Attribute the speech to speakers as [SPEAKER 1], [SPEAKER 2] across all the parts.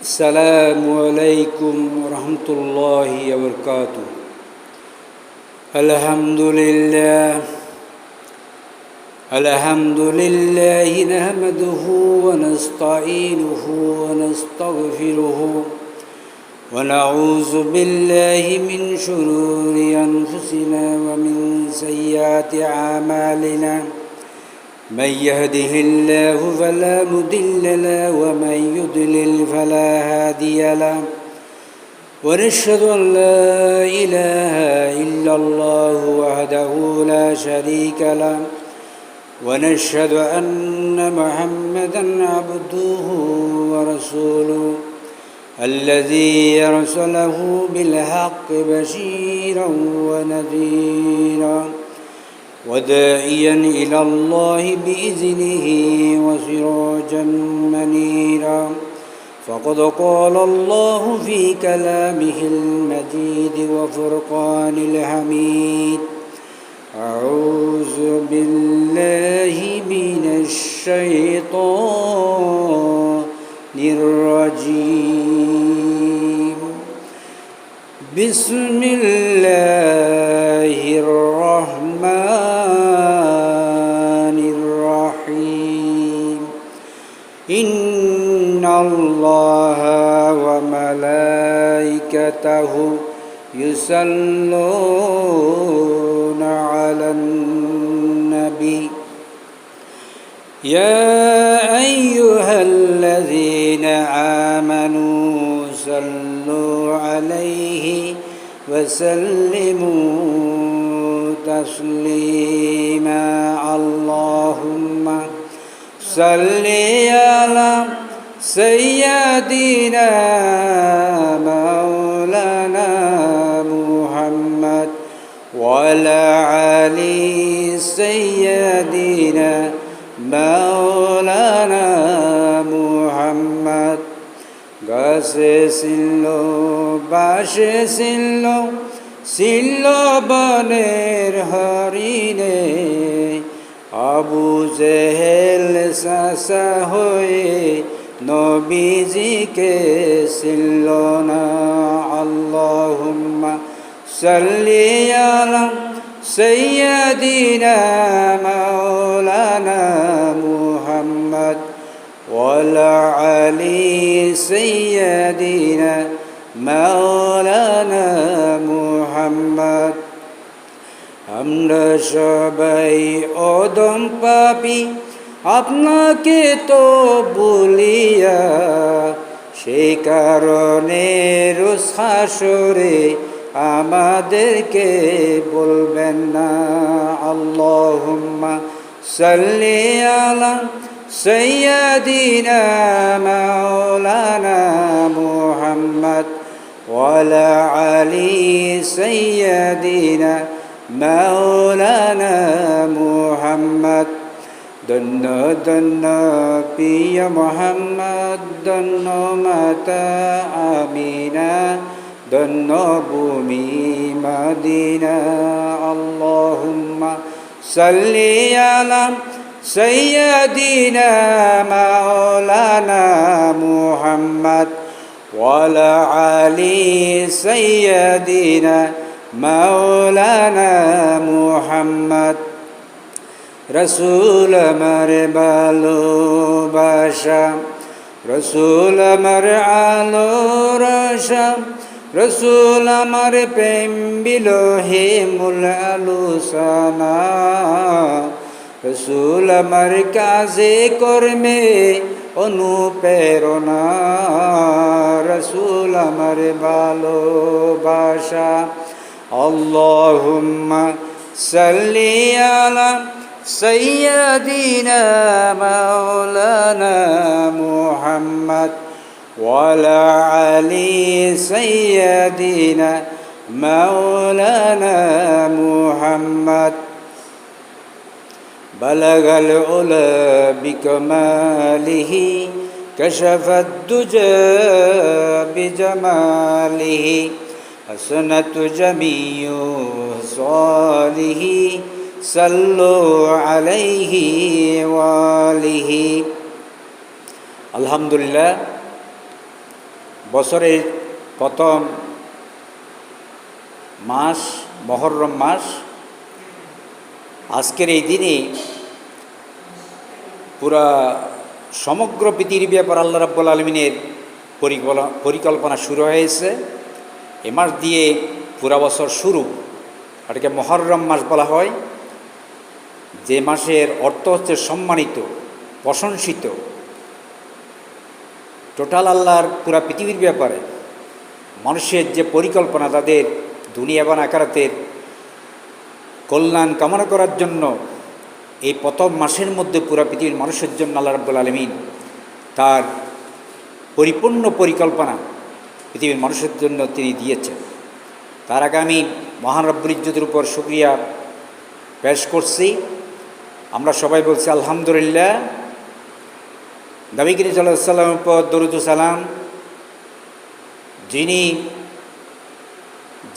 [SPEAKER 1] السلام عليكم ورحمة الله وبركاته. الحمد لله نحمده ونستعينه ونستغفره ونعوذ بالله من شرور أنفسنا ومن سيئات أعمالنا. من يهده الله فلا مضل له ومن يضلل فلا هادي له. ونشهد أن لا إله إلا الله وحده لا شريك له. ونشهد أن محمدا عبده ورسوله الذي أرسله بالحق بشيرا ونذيرا وداعيا إلى الله بإذنه وسراجا منيرا. فقد قال الله في كلامه المجيد وفرقان الحميد: أعوذ بالله من الشيطان الرجيم. بسم الله الرحمن الرحيم. إن الله وملائكته يصلون على النبي يا أيها الذين آمنوا صلوا عليه وسلموا تسليما. اللهم صل على سيدنا مولانا محمد وعلى آل سيدنا مولانا محمد. গাছে ছিল বাসে ছিল বনের হরিণে, আবু জেহেল চাচা হয়ে নবীজিকে ছিল না। আল্লাহুম্মা সাল্লি আলা সাইয়্যিদিনা মাওলানা মুহাম্মদ ওয়ালা আলি সাইয়্যিদিনা মাওলানা মুহাম্মদ। আমরা সবাই অদম পাপী, আপনাকে তো বলিয়া, সেই কারণে রোজ হাসরে আমাদেরকে বলবেন না। আল্লাহুম্মা সাল্লি আলা সাইয়্যিদিনা মাওলানা মুহাম্মদ ওয়ালা আলি সাইয়্যিদিনা মাওলানা মুহাম্মদ। ধন্য ধন্য প্রিয় মুহাম্মদ, ধন্য মাতা আমিনা, ধন্য ভূমি মদিনা। আল্লাহুম্মা সাল্লি আলা সাইয়্যিদিনা মাওলানা মুহাম্মদ ওয়ালা আলি সাইয়্যিদিনা মাওলানা মুহাম্মদ। রসুল আমার ভালোবাসা, রসুল আমার আলোর আশা, রসুল আমার প্রেম বিলোহে মূল আলোচনা। রসুল আমার কাজে কর্মে অনুপ্রেরণা, রসুল আমার ভালোবাসা। আল্লাহুম্মা সাল্লি আলা সাইয়্যিদিনা মাওলানা মুহাম্মদ ওয়ালা আলি সাইয়্যিদিনা মাওলানা মুহাম্মদ। বালাগাল উলা বিকামালিহি কাশাফাদ দুজা বিজামালিহি হাসানাতু জামিউ সালিহি সাল্লু আলাইহি ওয়া আলিহি। আলহামদুলিল্লাহ, বছরের প্রথম মাস মুহররম মাস। আজকের এই দিনে পুরা সমগ্র পৃথিবীর ব্যাপার আল্লাহ রাব্বুল আলামিনের পরিকল্পনা শুরু হয়েছে। এ মাস দিয়ে পুরা বছর শুরু, এটাকে মুহররম মাস বলা হয়, যে মাসের অর্থ হচ্ছে সম্মানিত, প্রশংসিত। টোটাল আল্লাহর পুরা পৃথিবীর ব্যাপারে মানুষের যে পরিকল্পনা, তাদের দুনিয়া এবং আখিরাতের কল্যাণ কামনা করার জন্য এই প্রথম মাসের মধ্যে পুরা পৃথিবীর মানুষের জন্য আল্লাহ রাব্বুল আলামিন তার পরিপূর্ণ পরিকল্পনা পৃথিবীর মানুষের জন্য তিনি দিয়েছেন। তার আগে আমি মহান রব্বুল ইজ্জতের উপর শুকরিয়া পেশ করছি। আমরা সবাই বলছি আলহামদুলিল্লাহ। নবী করিম সাল্লাল্লাহু আলাইহি ওয়াসাল্লামের উপর দরুদ ও সালাম, যিনি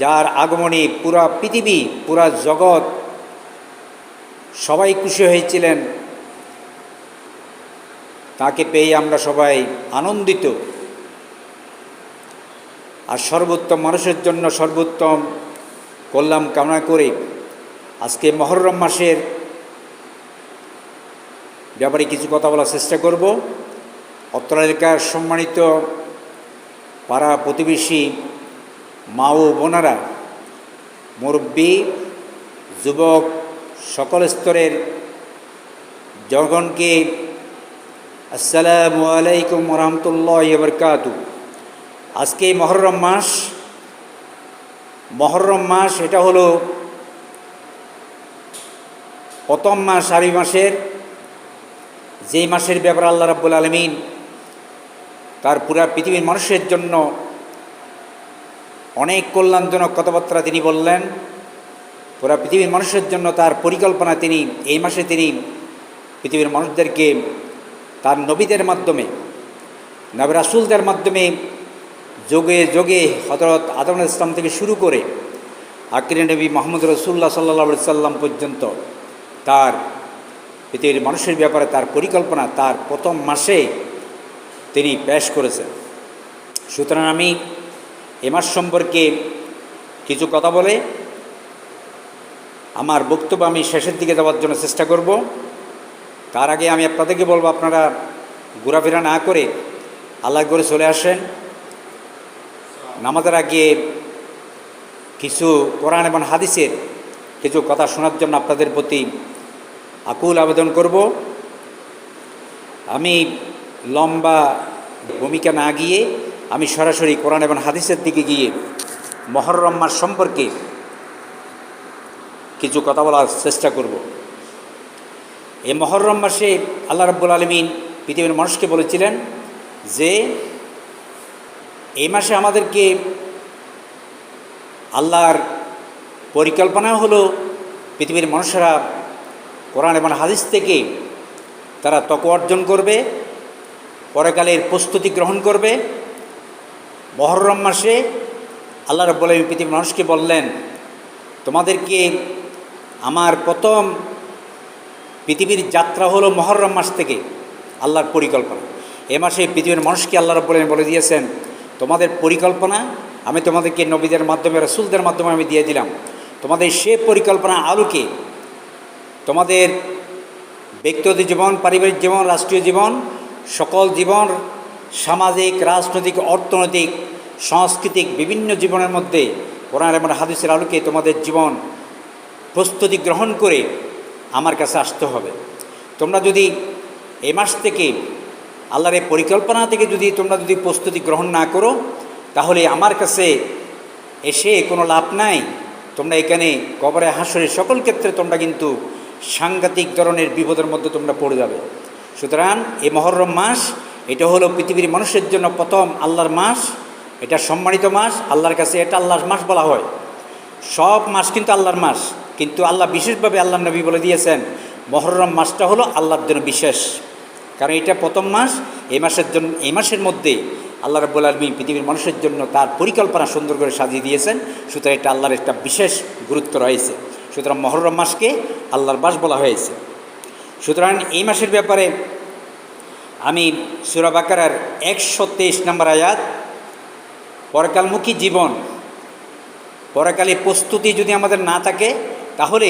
[SPEAKER 1] যার আগমনে পুরা পৃথিবী, পুরা জগৎ সবাই খুশি হয়েছিলেন, তাকে পেয়ে আমরা সবাই আনন্দিত। আর সর্বোত্তম মানুষের জন্য সর্বোত্তম কল্যাণ কামনা করে আজকে মুহররম মাসের ব্যাপারে কিছু কথা বলার চেষ্টা করব। অত্র এলাকার সম্মানিত পাড়া প্রতিবেশী মা ও বোনেরা, মুরব্বী, যুবক, সকল স্তরের জনগণকে আসসালামু আলাইকুম ওয়া রাহমাতুল্লাহি ওয়া বারাকাতুহু। আজকে মুহররম মাস, এটা হলো প্রথম মাস আরবি মাসের, যেই মাসের ব্যাপারে আল্লাহ রাব্বুল আলামিন তার পুরা পৃথিবীর মানুষের জন্য অনেক কল্যাণজনক কথাবার্তা তিনি বললেন। পুরা পৃথিবীর মানুষের জন্য তার পরিকল্পনা তিনি এই মাসে তিনি পৃথিবীর মানুষদেরকে তার নবীদের মাধ্যমে, নবী রাসূলদের মাধ্যমে যোগে যোগে হযরত আদম আলাইহিস সালাম থেকে শুরু করে আখিরি নবী মুহাম্মদ রাসূলুল্লাহ সাল্লাল্লাহু আলাইহি সাল্লাম পর্যন্ত তার পৃথিবীর মানুষের ব্যাপারে তার পরিকল্পনা তার প্রথম মাসে তিনি পেশ করেছেন। সুতরাং আমি এ মাস সম্পর্কে কিছু কথা বলে আমার বক্তব্য আমি শেষের দিকে যাওয়ার জন্য চেষ্টা করব। তার আগে আমি আপনাদেরকে বলবো, আপনারা ঘোরাফেরা না করে আল্লাহর ঘরে চলে আসেন। নামাজের আগে কিছু কোরআন এবং হাদিসের কিছু কথা শোনার জন্য আপনাদের প্রতি আকুল আবেদন করব। আমি লম্বা ভূমিকা না গিয়ে আমি সরাসরি কোরআন এবং হাদিসের দিকে গিয়ে মুহররম মাস সম্পর্কে কিছু কথা বলার চেষ্টা করব। এই মুহররম মাসে আল্লাহ রাব্বুল আলামিন পৃথিবীর মানুষকে বলেছিলেন যে এই মাসে আমাদেরকে আল্লাহর পরিকল্পনা হলো পৃথিবীর মানুষেরা কোরআন এবং হাদিস থেকে তারা তাকওয়া অর্জন করবে, পরকালের প্রস্তুতি গ্রহণ করবে। মুহররম মাসে আল্লাহ রাব্বুল আলামিন পৃথিবীর মানুষকে বললেন, তোমাদেরকে আমার প্রথম পৃথিবীর যাত্রা হলো মুহররম মাস থেকে। আল্লাহর পরিকল্পনা এ মাসে পৃথিবীর মানুষকে আল্লাহ রাব্বুল আলামিন বলে দিয়েছেন, তোমাদের পরিকল্পনা আমি তোমাদেরকে নবীদের মাধ্যমে, রাসূলদের মাধ্যমে আমি দিয়ে দিলাম। তোমাদের সে পরিকল্পনা আলোকে তোমাদের ব্যক্তিগত জীবন, পারিবারিক জীবন, রাষ্ট্রীয় জীবন, সকল জীবন, সামাজিক, রাজনৈতিক, অর্থনৈতিক, সাংস্কৃতিক বিভিন্ন জীবনের মধ্যে কোরআন এবং হাদিসের আলোকে তোমাদের জীবন প্রস্তুতি গ্রহণ করে আমার কাছে আসতে হবে। তোমরা যদি এই মাস থেকে আল্লাহর এই পরিকল্পনা থেকে তোমরা যদি প্রস্তুতি গ্রহণ না করো, তাহলে আমার কাছে এসে কোনো লাভ নাই। তোমরা এখানে কবরে, হাসরে, সকল ক্ষেত্রে তোমরা কিন্তু সাংঘাতিক ধরনের বিপদের মধ্যে তোমরা পড়ে যাবে। সুতরাং এই মুহররম মাস এটা হলো পৃথিবীর মানুষের জন্য প্রথম আল্লাহর মাস। এটা সম্মানিত মাস, আল্লাহর কাছে এটা আল্লাহর মাস বলা হয়। সব মাস কিন্তু আল্লাহর মাস, কিন্তু আল্লাহ বিশেষভাবে আল্লাহর নবী বলে দিয়েছেন মুহররম মাসটা হলো আল্লাহর জন্য বিশেষ, কারণ এটা প্রথম মাস। এই মাসের মধ্যে আল্লাহ রাব্বুল আলামিন পৃথিবীর মানুষের জন্য তার পরিকল্পনা সুন্দর করে সাজিয়ে দিয়েছেন। সুতরাং এটা আল্লাহর একটা বিশেষ গুরুত্ব রয়েছে। সুতরাং মুহররম মাসকে আল্লাহর মাস বলা হয়েছে। সুতরাং এই মাসের ব্যাপারে আমি সূরা বাকারার 123 নম্বর আয়াত পরকালমুখী জীবন, পরকালে প্রস্তুতি যদি আমাদের না থাকে, তাহলে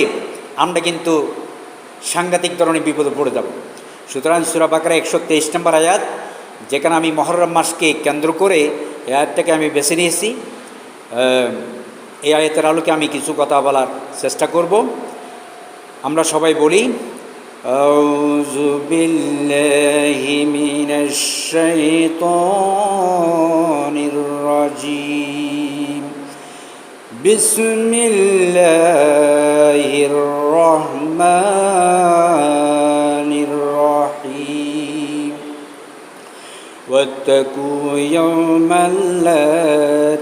[SPEAKER 1] আমরা কিন্তু সাংঘাতিক ধরনের বিপদে পড়ে যাব। সুতরাং সূরা বাকারা 123 নম্বর আয়াত, যেখানে আমি মুহররম মাসকে কেন্দ্র করে এই আয়াতটাকে আমি বেছে নিয়েছি, এই আয়াতের আলোকে আমি কিছু কথা বলার চেষ্টা করব। আমরা সবাই বলি, আউযু বিল্লাহি মিনাশ শাইতানির রাজিম, বিসমিল্লাহির রহমানির রহিম, واتقوا يوما لا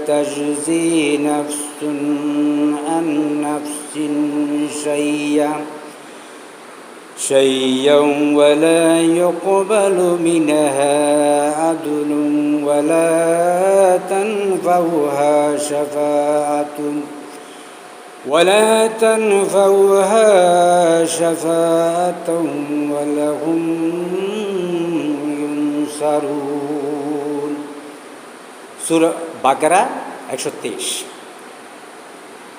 [SPEAKER 1] تجزي نفس عن نفس شيئا ولا يقبل منها عدل ولا تنفعها شفاعة ولهم ينصرون। সূরা বাকারা 123।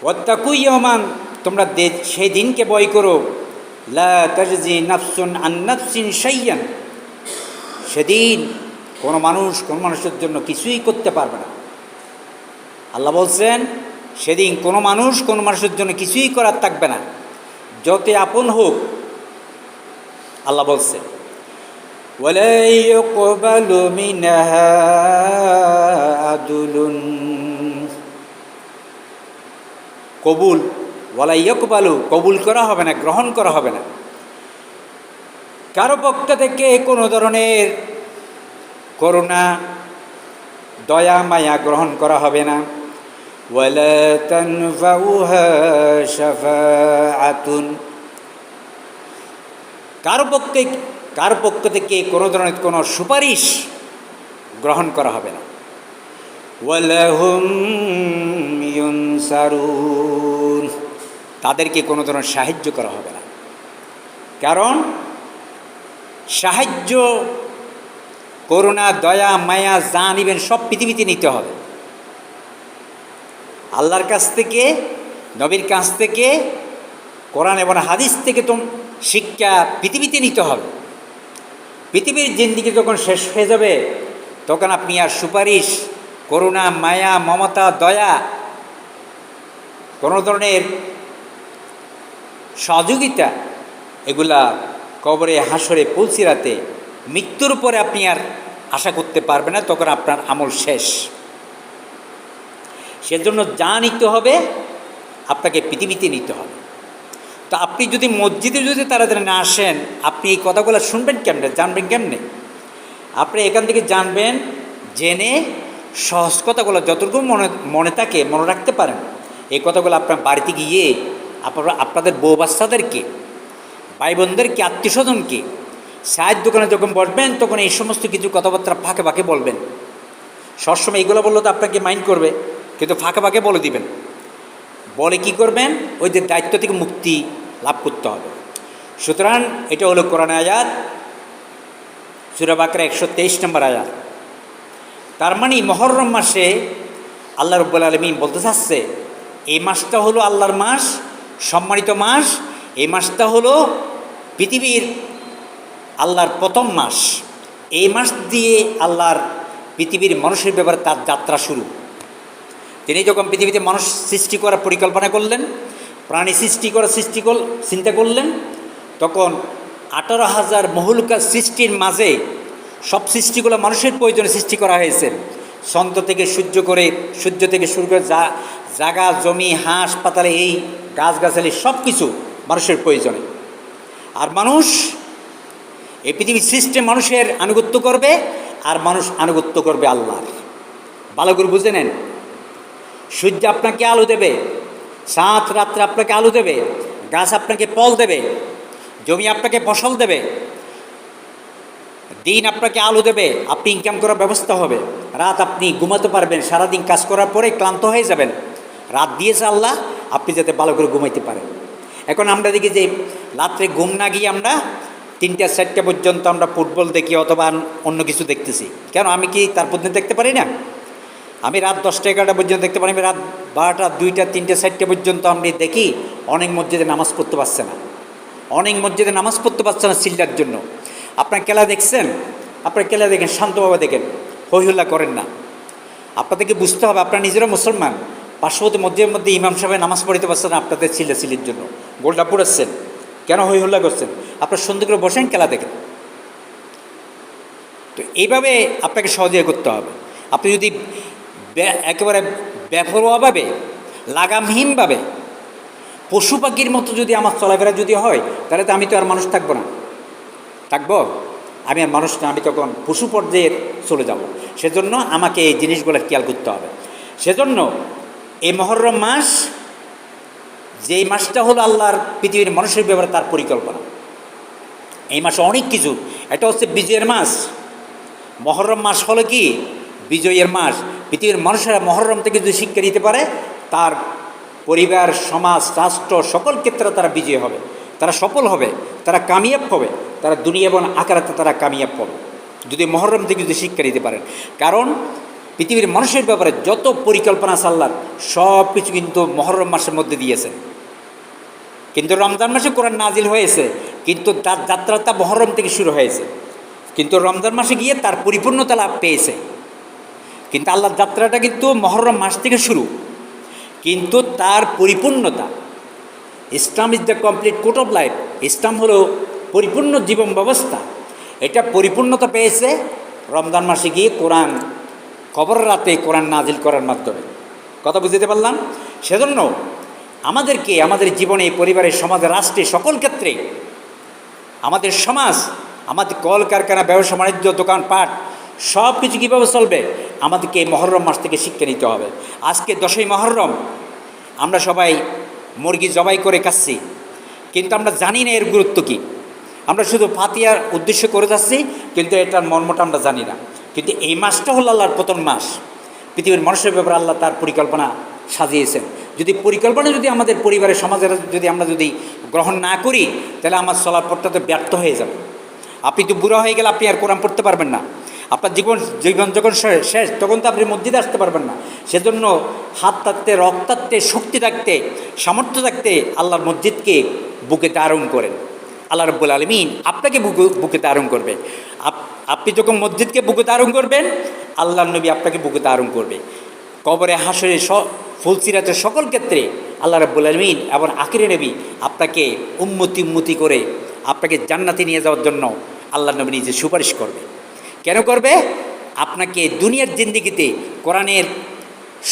[SPEAKER 1] ওয়াত্তাকু ইয়াওমান, তোমরা সেই দিনকে ভয় করো, লা তাজজি নাফসুন আন নাফসিন শাইয়ান, সেদিন কোনো মানুষ কোনো মানুষের জন্য কিছুই করতে পারবে না। আল্লাহ বলছেন সেদিন কোনো মানুষ কোনো মানুষের জন্য কিছুই করার থাকবে না, যত আপন হোক। আল্লাহ বলছেন ওয়ালা ইউকবালু মিনহা আদলুন, কবুল, ওয়ালা ইউকবালু, কবুল করা হবে না, গ্রহণ করা হবে না কারো পক্ষ থেকে কোনো ধরনের করুণা, দয়া, মায়া গ্রহণ করা হবে না। ওয়ালা তানফাউহা শাফাআতুন, কার পক্ষ থেকে কোনো ধরনের কোনো সুপারিশ গ্রহণ করা হবে না। ওয়ালাহুম ইউনসারুন, তাদেরকে কোনো ধরনের সাহায্য করা হবে না। কারণ সাহায্য, করুণা, দয়া, মায়া যা নিবেন সব পৃথিবীতে নিতে হবে। আল্লাহর কাছ থেকে, নবীর কাছ থেকে, কোরআন এবং হাদিস থেকে শিক্ষা পৃথিবীতে নিতে হবে। পৃথিবীর জিন্দেগি যখন শেষ হয়ে যাবে, তখন আপনি আর সুপারিশ, করুণা, মায়া, মমতা, দয়া, কোনো ধরনের সহযোগিতা, এগুলা কবরে, হাসরে, পুলসিরাতে, মৃত্যুর পরে আপনি আর আশা করতে পারবেন না, তখন আপনার আমল শেষ। সেজন্য যা নিতে হবে আপনাকে পৃথিবীতে নিতে হবে। তো আপনি যদি মসজিদে যদি তাড়াতাড়ি না আসেন, আপনি এই কথাগুলো শুনবেন কেমনে, জানবেন কেমনে? আপনি এখান থেকে জানবেন, জেনে সহজ কথাগুলো যতটুকু মনে থাকে, মনে রাখতে পারেন, এই কথাগুলো আপনার বাড়িতে গিয়ে আপনাদের বউ বাচ্চাদেরকে, ভাই বোনদেরকে, আত্মীয় স্বজনকে, চায়ের দোকানে যখন বসবেন তখন এই সমস্ত কিছু কথাবার্তা ফাঁকে ফাঁকে বলবেন। সবসময় এইগুলো বললে তো আপনাকে মাইন্ড করবে, কিন্তু ফাঁকে ফাঁকে বলে দিবেন। বলে কি করবেন? ওই যে দায়িত্ব থেকে মুক্তি লাভ করতে হবে। সুতরাং এটা হলো কোরআন আয়াত, সূরা বাকারা 123 নম্বর আয়াত। তার মানে মুহররম মাসে আল্লাহ রাব্বুল আলামিন বলতে চাচ্ছে, এই মাসটা হলো আল্লাহর মাস, সম্মানিত মাস। এই মাসটা হলো পৃথিবীর আল্লাহর প্রথম মাস। এই মাস দিয়ে আল্লাহর পৃথিবীর মানুষের ব্যাপারে তার যাত্রা শুরু। তিনি যখন পৃথিবীতে মানুষ সৃষ্টি করার পরিকল্পনা করলেন, প্রাণী চিন্তা করলেন, তখন 18,000 মহলুকার সৃষ্টির মাঝে সব সৃষ্টিগুলো মানুষের প্রয়োজনে সৃষ্টি করা হয়েছে। চন্দ্র থেকে সূর্য থেকে শুরু করে জাগা, জমি, হাঁস, পাতালে, এই গাছগাছালি সব কিছু মানুষের প্রয়োজনে। আর মানুষ এই পৃথিবীর সৃষ্টি মানুষের আনুগত্য করবে, আর মানুষ আনুগত্য করবে আল্লাহর। ভালো করে বুঝে নেন, সূর্য আপনাকে আলো দেবে, চাঁদ রাত্রে আপনাকে আলো দেবে, গাছ আপনাকে ফল দেবে, জমি আপনাকে ফসল দেবে, দিন আপনাকে আলো দেবে, আপনি ইনকাম করার ব্যবস্থা হবে, রাত আপনি ঘুমাতে পারবেন, সারাদিন কাজ করার পরে ক্লান্ত হয়ে যাবেন, রাত দিয়েছে আল্লাহ আপনি যাতে ভালো করে ঘুমাইতে পারেন। এখন আমরা দেখি যে রাত্রে ঘুম না গিয়ে আমরা 3টা-4টা পর্যন্ত আমরা ফুটবল দেখি অথবা অন্য কিছু দেখতেছি। কেন? আমি কি তার পর্যন্ত দেখতে পারি না? আমি রাত 10টা 11টা পর্যন্ত দেখতে পারি, আমি রাত 12টা 2টা 3টে 4টে পর্যন্ত আমি দেখি অনেক মসজিদে নামাজ পড়তে পারছে না, অনেক মসজিদে নামাজ পড়তে পারছে না চিল্লার জন্য। আপনার খেলা দেখছেন, আপনার খেলা দেখেন, শান্তভাবে দেখেন, হইহুল্লা করেন না। আপনাদেরকে বুঝতে হবে আপনারা নিজেরা মুসলমান, পার্শ্ববর্তী মসজিদের মধ্যে ইমাম সাহেব নামাজ পড়িতে পারছেন না আপনাদের চিল্লাচিল্লির জন্য, গোলটা পুড়াচ্ছেন, কেন হইহুল্লা করছেন? আপনার সুন্দর করে বসেন, খেলা দেখেন। তো এইভাবে আপনাকে সহযোগিতা করতে হবে। আপনি যদি একেবারে বেপরোয়াভাবে, লাগামহীনভাবে পশু পাখির মতো যদি আমার চলাফেরা যদি হয়, তাহলে তো আমি তো আর মানুষ থাকবো না। থাকবো? আমি আর মানুষ না, আমি তখন পশু পর্যায়ে চলে যাব। সেজন্য আমাকে এই জিনিসগুলো খেয়াল করতে হবে। সেজন্য এই মহররম মাস, যেই মাসটা হলো আল্লাহর পৃথিবীর মানুষের ব্যাপারে তার পরিকল্পনা, এই মাসে অনেক কিছু। এটা হচ্ছে বিজয়ের মাস। মহররম মাস হলো কি? বিজয়ের মাস। পৃথিবীর মানুষেরা মহররম থেকে যদি শিক্ষা নিতে পারে, তার পরিবার, সমাজ, রাষ্ট্র সকল ক্ষেত্রে তারা বিজয়ী হবে, তারা সফল হবে, তারা কামিয়াব হবে, তারা দুনিয়া এবং আখিরাতে তারা কামিয়াব হবে যদি মহররম থেকে যদি শিক্ষা নিতে পারেন। কারণ পৃথিবীর মানুষের ব্যাপারে যত পরিকল্পনা আছে আল্লাহর, সব কিছু কিন্তু মহররম মাসের মধ্যে দিয়েছেন। কিন্তু রমজান মাসে কোরআন নাজিল হয়েছে, কিন্তু তার যাত্রাটা মহররম থেকে শুরু হয়েছে, কিন্তু রমজান মাসে গিয়ে তার পরিপূর্ণতা লাভ পেয়েছে। কিন্তু আল্লাহর যাত্রাটা কিন্তু মহররম মাস থেকে শুরু, কিন্তু তার পরিপূর্ণতা, Islam is the complete code of life, ইসলাম হলো পরিপূর্ণ জীবন ব্যবস্থা, এটা পরিপূর্ণতা পেয়েছে রমজান মাসে গিয়ে কোরআন, খবর রাতে কোরআন নাজিল করার মাধ্যমে। কথা বুঝতে পারলাম? সেজন্য আমাদেরকে আমাদের জীবনে, পরিবারের, সমাজে, রাষ্ট্রে, সকল ক্ষেত্রে আমাদের সমাজ, আমাদের কলকারখানা, ব্যবসা বাণিজ্য, দোকানপাট সব কিছু কীভাবে চলবে, আমাদেরকে এই মহররম মাস থেকে শিক্ষা নিতে হবে। আজকে 10ই মহররম, আমরা সবাই মুরগি জবাই করে খাচ্ছি, কিন্তু আমরা জানি না এর গুরুত্ব কী। আমরা শুধু ফাতিহার উদ্দেশ্য করে যাচ্ছি, কিন্তু এটার মর্মটা আমরা জানি না। কিন্তু এই মাসটা হলো আল্লাহর প্রথম মাস, পৃথিবীর মানুষের ব্যাপারে আল্লাহ তার পরিকল্পনা সাজিয়েছেন। যদি পরিকল্পনা যদি আমাদের পরিবারের, সমাজের যদি আমরা যদি গ্রহণ না করি, তাহলে আমার চলার পথটা তো ব্যর্থ হয়ে যাবে। আপনি তো বুড়া হয়ে গেলে আপনি আর কোরআন পড়তে পারবেন না। আপনার জীবন যখন শেষ, তখন তো আপনি মসজিদে আসতে পারবেন না। সেজন্য হাত থাকতে, রক্ত থাকতে, শক্তি থাকতে, সামর্থ্য থাকতে আল্লাহর মসজিদকে বুকে ধারণ করেন। আল্লাহ রাব্বুল আলামিন আপনাকে বুকে ধারণ করবে। আপনি যখন মসজিদকে বুকে ধারণ করবেন, আল্লাহর নবী আপনাকে বুকে ধারণ করবে। কবরে, হাসরে, ফুলসিরাতের সকল ক্ষেত্রে আল্লাহ রাব্বুল আলামিন এবং আখিরে নবী আপনাকে উম্মতি করে আপনাকে জান্নাতে নিয়ে যাওয়ার জন্য আল্লাহর নবী নিজে সুপারিশ করবে। কেন করবে? আপনাকে দুনিয়ার জিন্দেগিতে কোরআনের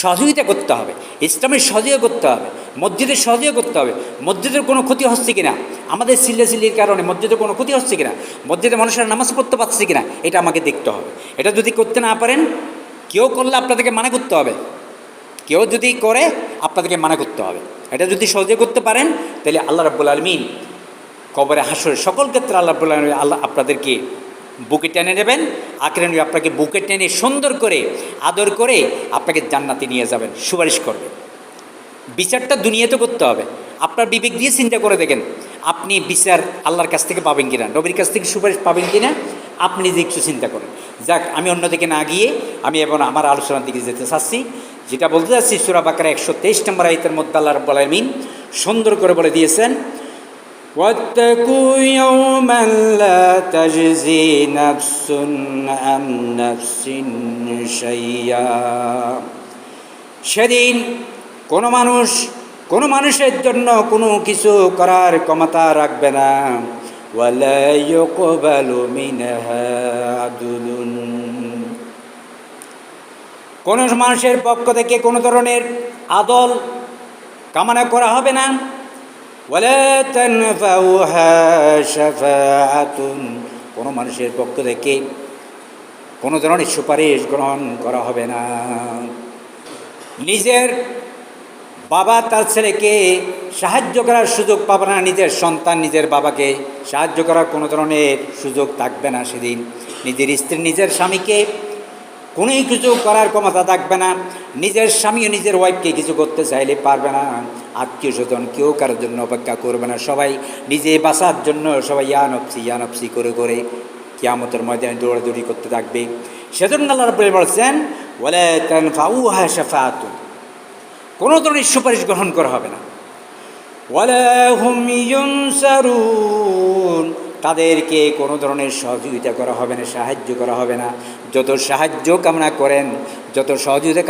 [SPEAKER 1] সহযোগিতা করতে হবে, ইসলামের সহযোগিতা করতে হবে, মসজিদের সহযোগিতা করতে হবে। মসজিদের কোনো ক্ষতি হচ্ছে কিনা, আমাদের চিল্লাচিল্লির কারণে মসজিদের কোনো ক্ষতি হচ্ছে কিনা, মসজিদে মানুষেরা নামাজ পড়তে পারছে কিনা, এটা আমাকে দেখতে হবে। এটা যদি করতে না পারেন, কেউ করলে আপনাদেরকে মানা করতে হবে, কেউ যদি করে আপনাদেরকে মানা করতে হবে। এটা যদি সহযোগিতা করতে পারেন, তাহলে আল্লাহ রাব্বুল আলামিন কবরে, হাসরে সকল ক্ষেত্রে আল্লাহ রাব্বুল আলামিন আপনাদেরকে বুকে টেনে নেবেন। আখিরে নবী আপনাকে বুকে টেনে সুন্দর করে আদর করে আপনাকে জান্নাতে নিয়ে যাবেন, সুপারিশ করবেন। বিচারটা দুনিয়াতে করতে হবে। আপনার বিবেক দিয়ে চিন্তা করে দেখেন, আপনি বিচার আল্লাহর কাছ থেকে পাবেন কিনা, নবীর কাছ থেকে সুপারিশ পাবেন কিনা, আপনি নিজে একটু চিন্তা করেন। যাক, আমি অন্যদিকে না গিয়ে আমি এবং আমার আলোচনার দিকে যেতে চাচ্ছি। যেটা বলতে চাচ্ছি, সূরা বাকারা 123 নম্বর আয়াতের মধ্যে আল্লাহ রাব্বুল আলামিন সুন্দর করে বলে দিয়েছেন, واتقوا يوما لا تجزي نفس عن نفس شيئا। সেদিন কোনো মানুষের জন্য কোনো কিছু করার ক্ষমতা রাখবে না। ওয়ালা ইউকবালু মিনহা আদলুন। কোনো মানুষের পক্ষ থেকে কোনো ধরনের আদল কামনা করা হবে না। ওয়ালা তানফাউহা শাফাআতুন। কোনো মানুষের পক্ষ থেকে কোনো ধরনের সুপারিশ গ্রহণ করা হবে না। নিজের বাবা তার ছেলেকে সাহায্য করার সুযোগ পাবে না, নিজের সন্তান নিজের বাবাকে সাহায্য করার কোনো ধরনের সুযোগ থাকবে না সেদিন। নিজের স্ত্রী নিজের স্বামীকে কোনো কিছু করার ক্ষমতা থাকবে না। নিজের স্বামীও নিজের ওয়াইফকে কিছু করতে চাইলে পারবে না। আত্মীয় স্বজন কেউ কারোর জন্য অপেক্ষা করবে না। সবাই নিজে বাঁচার জন্য সবাই ইয়ানফসি করে কিয়ামতের ময়দানে দৌড়াদৌড়ি করতে থাকবে। সেজন্য আল্লাহ রাব্বুল আলামিন বলছেন, ওয়ালা তানফাউহা শাফাআতুন, কোনো ধরনের সুপারিশ গ্রহণ করা হবে না। ওয়ালা হুম ইউনসারুন, তাদেরকে কোনো ধরনের সহযোগিতা করা হবে না, সাহায্য করা হবে না। যত সাহায্য কামনা করেন, যত সহযোগিতা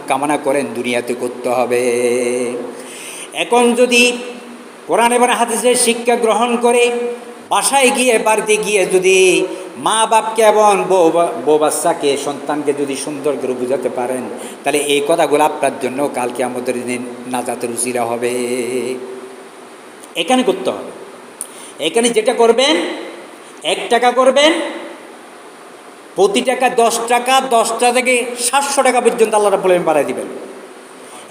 [SPEAKER 1] কামনা করেন দুনিয়াতে করতে হবে। এখন যদি কোরআন এবং হাদিসের শিক্ষা গ্রহণ করে বাসায় গিয়ে, বাড়িতে গিয়ে যদি মা বাপকে এবং বউ বাচ্চাকে, সন্তানকে যদি সুন্দর করে বুঝাতে পারেন, তাহলে এই কথাগুলো আপনার জন্য কালকে আমাদের দিন নাজাতের উসিলা হবে। এখানে করতে হবে। এখানে যেটা করবেন, 1 টাকা করবেন, প্রতি টাকা 10 টাকা, 10 টাকা থেকে 700 টাকা পর্যন্ত আল্লাহ রাব্বুল আলামিন বাড়ায় দিবেন।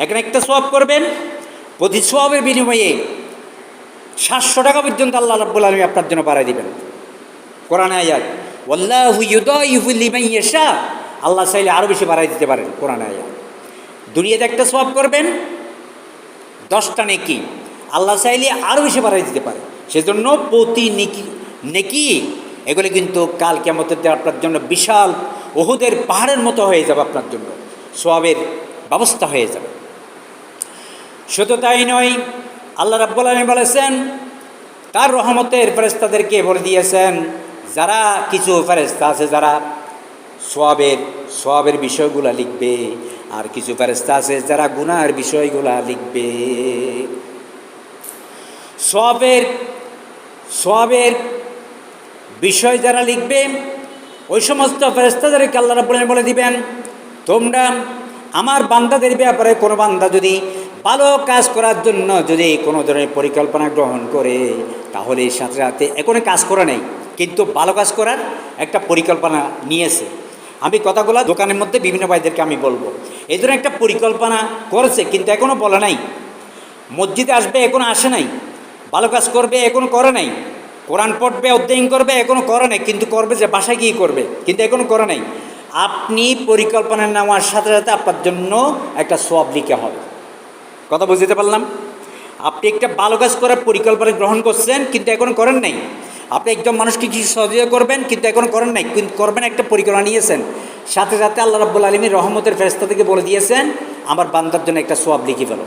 [SPEAKER 1] এখানে একটা সওয়াব করবেন, প্রতি সওয়াবের বিনিময়ে 700 টাকা পর্যন্ত আল্লাহ রাব্বুল আলামিন আপনার জন্য বাড়ায় দিবেন। কোরআনে আয়াত, ওয়াল্লাহু ইউদাইফু লিমান ইয়াশা, আল্লাহ চাইলে আরও বেশি বাড়ায় দিতে পারেন। কোরআনে আয়াত। দুনিয়াতে একটা সওয়াব করবেন, 10টা নেকি, আল্লাহ চাইলে আরও বেশি বাড়ায় দিতে পারে। সেজন্য প্রতি নেকি এগুলি কিন্তু কাল কিয়ামতের দিন আপনার জন্য বিশাল উহুদের পাহাড়ের মতো হয়ে যাবে, আপনার জন্য সওয়াবের ব্যবস্থা হয়ে যাবে। শুধু তাই নয়, আল্লাহ রাব্বুল আলামিন বলেছেন তার রহমতের ফেরেশতাদেরকে বলে দিয়েছেন, যারা কিছু ফেরেশতা আছে যারা সওয়াবের বিষয়গুলো লিখবে, আর কিছু ফেরেশতা আছে যারা গুনাহের বিষয়গুলো লিখবে। সওয়াবের বিষয় যারা লিখবে, ওই সমস্ত ফেরেশতাদেরকে আল্লাহ রাব্বুল আলামিন বলে দিবেন, তোমরা আমার বান্দাদের ব্যাপারে কোনো বান্দা যদি ভালো কাজ করার জন্য যদি কোনো ধরনের পরিকল্পনা গ্রহণ করে, তাহলে সাথে সাথে এখনো কাজ করে নেই, কিন্তু ভালো কাজ করার একটা পরিকল্পনা নিয়েছে। আমি কথাগুলো দোকানের মধ্যে বিভিন্ন ভাইদেরকে আমি বলবো, এই ধরনের একটা পরিকল্পনা করেছে কিন্তু এখনও বলে নাই। মসজিদে আসবে, এখনও আসে নাই। ভালো কাজ করবে, এখনও করে নাই। কোরআন পড়বে, অধ্যয়ন করবে, এখনও করে নাই, কিন্তু করবে যে বাসায় গিয়ে করবে, কিন্তু এখনও করে নাই। আপনি পরিকল্পনা নেওয়ার সাথে সাথে আপনার জন্য একটা সওয়াব লিখা হবে। কথা বুঝতে পারলাম? আপনি একটা ভালো কাজ করার পরিকল্পনা গ্রহণ করছেন কিন্তু এখনও করেন নাই। আপনি একজন মানুষকে কিছু সহযোগিতা করবেন কিন্তু এখনও করেন নাই, কিন্তু করবেন একটা পরিকল্পনা নিয়েছেন, সাথে সাথে আল্লাহ রাব্বুল আলামিন রহমতের ফেরেশতা থেকে বলে দিয়েছেন আমার বান্দার জন্য একটা সওয়াব লিখে ফেলো।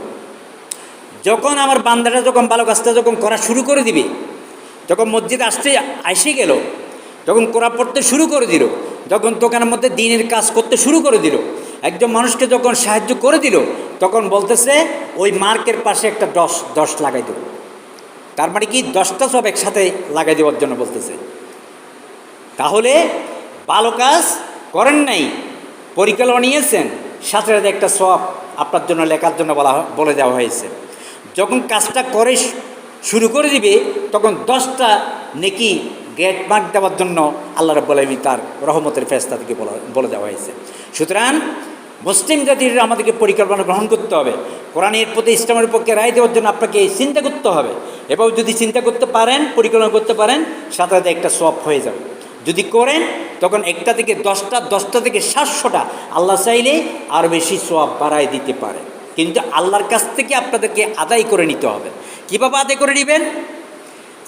[SPEAKER 1] যখন আমার বান্দাটা যখন ভালো কাজটা যখন করা শুরু করে দিবে, যখন মসজিদে এসে গেল, যখন কোরআন পড়তে শুরু করে দিল, যখন দোকানের মধ্যে দিনের কাজ করতে শুরু করে দিল, একজন মানুষকে যখন সাহায্য করে দিল, তখন বলতেছে ওই মার্কের পাশে একটা 10 লাগাই দেব। তার মানে কি 10টা সব একসাথে লাগাই দেওয়ার জন্য বলতেছে। তাহলে ভালো কাজ করেন নাই, পরিকল্পনা নিয়েছেন, সাথে সাথে একটা সওয়াব আপনার জন্য লেখার জন্য বলে দেওয়া হয়েছে। যখন কাজটা করে শুরু করে দিবে, তখন 10টা নেকি গ্রেড মার্ক দেওয়ার জন্য আল্লাহ রাব্বুল আলামিন তার রহমতের ফেরেশতা থেকে বলে দেওয়া হয়েছে। সুতরাং মুসলিম জাতির আমাদেরকে পরিকল্পনা গ্রহণ করতে হবে। কোরআনের প্রতি, ইসলামের পক্ষে রায় দেওয়ার জন্য আপনাকে চিন্তা করতে হবে, এবং যদি চিন্তা করতে পারেন, পরিকল্পনা করতে পারেন, সাথে সাথে একটা সওয়াব হয়ে যাবে। যদি করেন তখন 1টা থেকে 10টা, 10টা থেকে 700টা, আল্লাহ চাইলে আরও বেশি সওয়াব বাড়ায় দিতে পারে। কিন্তু আল্লাহর কাছ থেকে আপনাদেরকে আদায় করে নিতে হবে। কীভাবে আদায় করে নেবেন?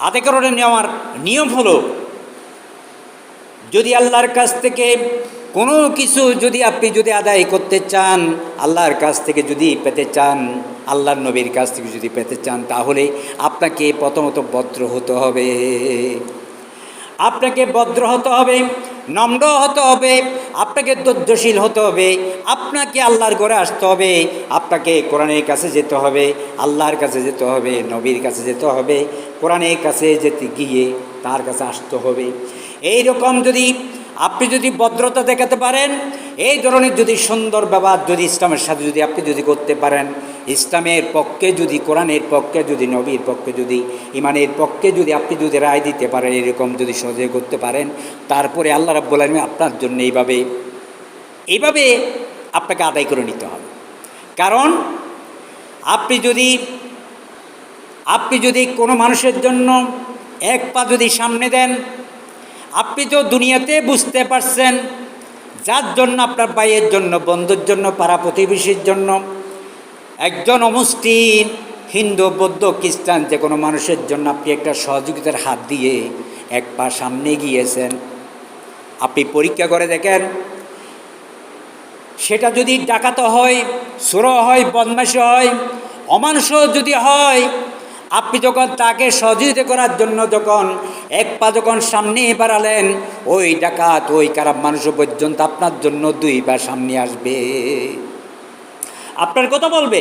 [SPEAKER 1] আদায় করে নেওয়ার নিয়ম হলো, যদি আল্লাহর কাছ থেকে কোনো কিছু আপনি যদি আদায় করতে চান, আল্লাহর কাছ থেকে যদি পেতে চান, আল্লাহর নবীর কাছ থেকে যদি পেতে চান, তাহলে আপনাকে প্রথমত ভদ্র হতে হবে। আপনাকে ভদ্র হতে হবে, নম্র হতে হবে, আপনাকে ধৈর্যশীল হতে হবে, আপনাকে আল্লাহর ঘরে আসতে হবে, আপনাকে কোরআনের কাছে যেতে হবে, আল্লাহর কাছে যেতে হবে, নবীর কাছে যেতে হবে, কোরআনের কাছে যেতে গিয়ে তার কাছে আসতে হবে। এই রকম আপনি যদি ভদ্রতা দেখাতে পারেন, এই ধরনের যদি সুন্দর ব্যবহার যদি ইসলামের সাথে আপনি করতে পারেন, ইসলামের পক্ষে কোরআনের পক্ষে নবীর পক্ষে ইমানের পক্ষে আপনি রায় দিতে পারেন, এরকম সহযোগ করতে পারেন, তারপরে আল্লাহ রাব্বুল আলামিন আপনার জন্য এইভাবে আপনাকে আদায় করে নিতে হবে। কারণ আপনি যদি কোনো মানুষের জন্য এক পা সামনে দেন, আপনি তো দুনিয়াতে বুঝতে পারছেন, যার জন্য আপনার ভাইয়ের জন্য, বন্ধুর জন্য, পাড়া প্রতিবেশীর জন্য, একজন অমুসলিম, হিন্দু, বৌদ্ধ, খ্রিস্টান, যে কোনো মানুষের জন্য আপনি একটা সহযোগিতার হাত দিয়ে এক পা সামনে গিয়েছেন। আপনি পরীক্ষা করে দেখেন, সেটা যদি ডাকাত হয়, চোর হয়, বদমাশ হয়, অমানুষ যদি হয়, আপনি যখন তাকে সহযোগিতা করার জন্য যখন এক পা যখন সামনে বাড়ালেন, ওই ডাকাত ওই খারাপ মানুষ পর্যন্ত আপনার জন্য দুই পা সামনে আসবে, আপনার কথা বলবে।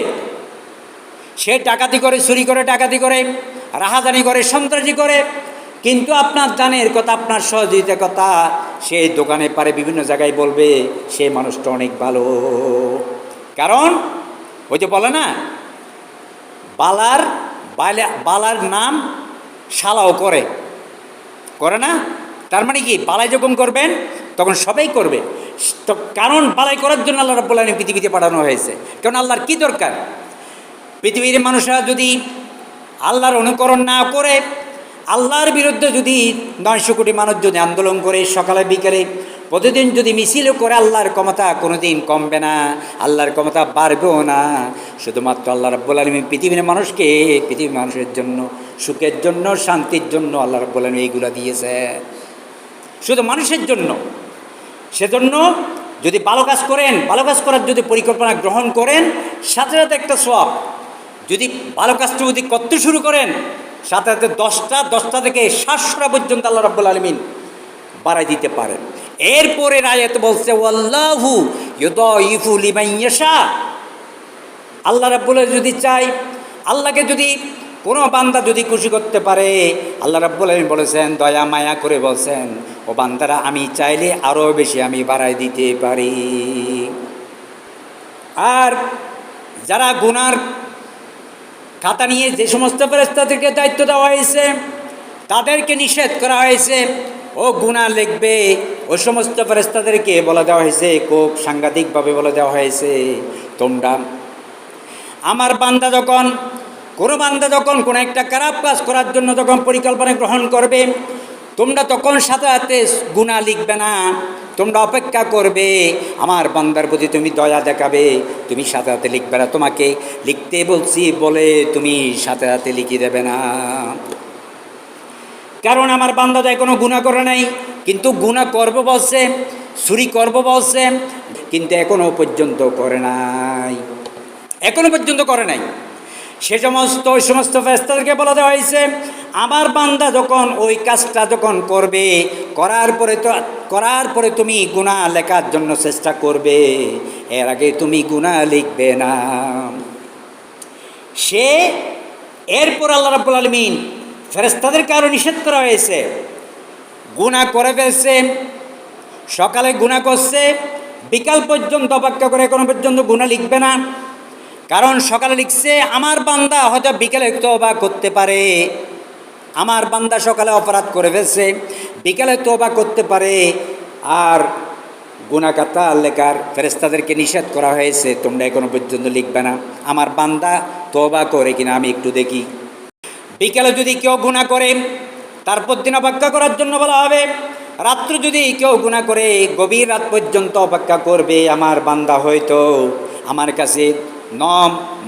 [SPEAKER 1] সে ডাকাতি করে, চুরি করে, ডাকাতি করে, রাহাজানি করে, সন্ত্রাসী করে, কিন্তু আপনার দানের কথা, আপনার সহযোগিতার কথা সেই দোকানে পারে বিভিন্ন জায়গায় বলবে সে মানুষটা অনেক ভালো। কারণ ওই যে বলে না, বালার নাম শালাও করে না। তার মানে কি, বালাই যখন করবেন তখন সবাই করবে। তো কারণ বালাই করার জন্য আল্লাহ রাব্বুল আলামিন পৃথিবীতে পাঠানো হয়েছে। কারণ আল্লাহর কি দরকার? পৃথিবীর মানুষরা যদি আল্লাহর অনুকরণ না করে, আল্লাহর বিরুদ্ধে যদি 900 কোটি মানুষ যদি আন্দোলন করে, সকালে বিকেলে প্রতিদিন যদি মিছিলও করে, আল্লাহর ক্ষমতা কোনোদিন কমবে না, আল্লাহর ক্ষমতা বাড়বেও না। শুধুমাত্র আল্লাহ রাব্বুল আলামিন পৃথিবীর মানুষকে, পৃথিবীর মানুষের জন্য, সুখের জন্য, শান্তির জন্য আল্লাহ রাব্বুল আলামিন এইগুলো দিয়েছে, শুধু মানুষের জন্য। সেজন্য যদি ভালো কাজ করেন, ভালো কাজ করার যদি পরিকল্পনা গ্রহণ করেন, সাথে সাথে একটা সওয়াব। যদি ভালো কাজটা যদি করতে শুরু করেন, সাথে সাথে 10টা থেকে 700টা পর্যন্ত আল্লাহ রাব্বুল আলামিন বাড়াই দিতে পারেন। এরপরে আয়াত বলছে ওয়াল্লাহু ইউদাইফু লিমান ইয়াশা। আল্লাহ রাব্বুল আলামিন যদি চাই, আল্লাহকে যদি কোনো বান্দা যদি খুশি করতে পারে, আল্লাহ রাব্বুল আলামিন বলেছেন, দয়া মায়া করে বলছেন, ও বান্দারা আমি চাইলে আরও বেশি আমি বাড়াই দিতে পারি। আর যারা গুনার খাতা নিয়ে যে সমস্ত ফেরেশতাদেরকে দায়িত্ব দেওয়া হয়েছে, তাদেরকে নিষেধ করা হয়েছে, ও গুনাহ লিখবে, ও সমস্ত ফেরেশতাদেরকে বলে দেওয়া হয়েছে, খুব সাংঘাতিকভাবে বলে দেওয়া হয়েছে, তোমরা আমার বান্দা যখন, কোনো বান্দা যখন কোনো একটা খারাপ কাজ করার জন্য যখন পরিকল্পনা গ্রহণ করবে, তোমরা তখন সাথে সাথে গুনাহ লিখবে না, তোমরা অপেক্ষা করবে, আমার বান্দার প্রতি তুমি দয়া দেখাবে, তুমি সাথে সাথে লিখবে না। তোমাকে লিখতে বলছি বলে তুমি সাথে সাথে লিখে দেবে না। কারণ আমার বান্দা যায় কোনো গুনাহ করে নাই, কিন্তু গুনাহ করব বলছে, চুরি করব বলছে, কিন্তু এখনো পর্যন্ত করে নাই, এখনো পর্যন্ত করে নাই। ওই সমস্ত ফেরেশতাদেরকে বলা দেওয়া হয়েছে, আমার বান্দা যখন ওই কাজটা যখন করবে, করার পরে তুমি গুনাহ লেখার জন্য চেষ্টা করবে, এর আগে তুমি গুনাহ লিখবে না। এরপর আল্লাহ রাব্বুল আলামিন ফেরেশতাদেরকে আরও নিষেধ করা হয়েছে, গুনাহ করে ফেলছে, সকালে গুনাহ করছে, বিকাল পর্যন্ত অপেক্ষা করে এখনো পর্যন্ত গুনাহ লিখবে না। কারণ সকালে লিখছে, আমার বান্দা হয়তো বিকেলে তওবা করতে পারে, আমার বান্দা সকালে অপরাধ করে ফেলছে, বিকালে তওবা করতে পারে। আর গুনাহ খাতা লেখার ফেরেশতাদেরকে নিষেধ করা হয়েছে, তোমরা এখনো পর্যন্ত লিখবে না, আমার বান্দা তওবা করে কিনা আমি একটু দেখি। বিকেলে যদি কেউ গুনাহ করে, তারপর দিন অপেক্ষা করার জন্য বলা হবে। রাত্রে যদি কেউ গুনাহ করে, গভীর রাত পর্যন্ত অপেক্ষা করবে, আমার বান্দা হয়তো আমার কাছে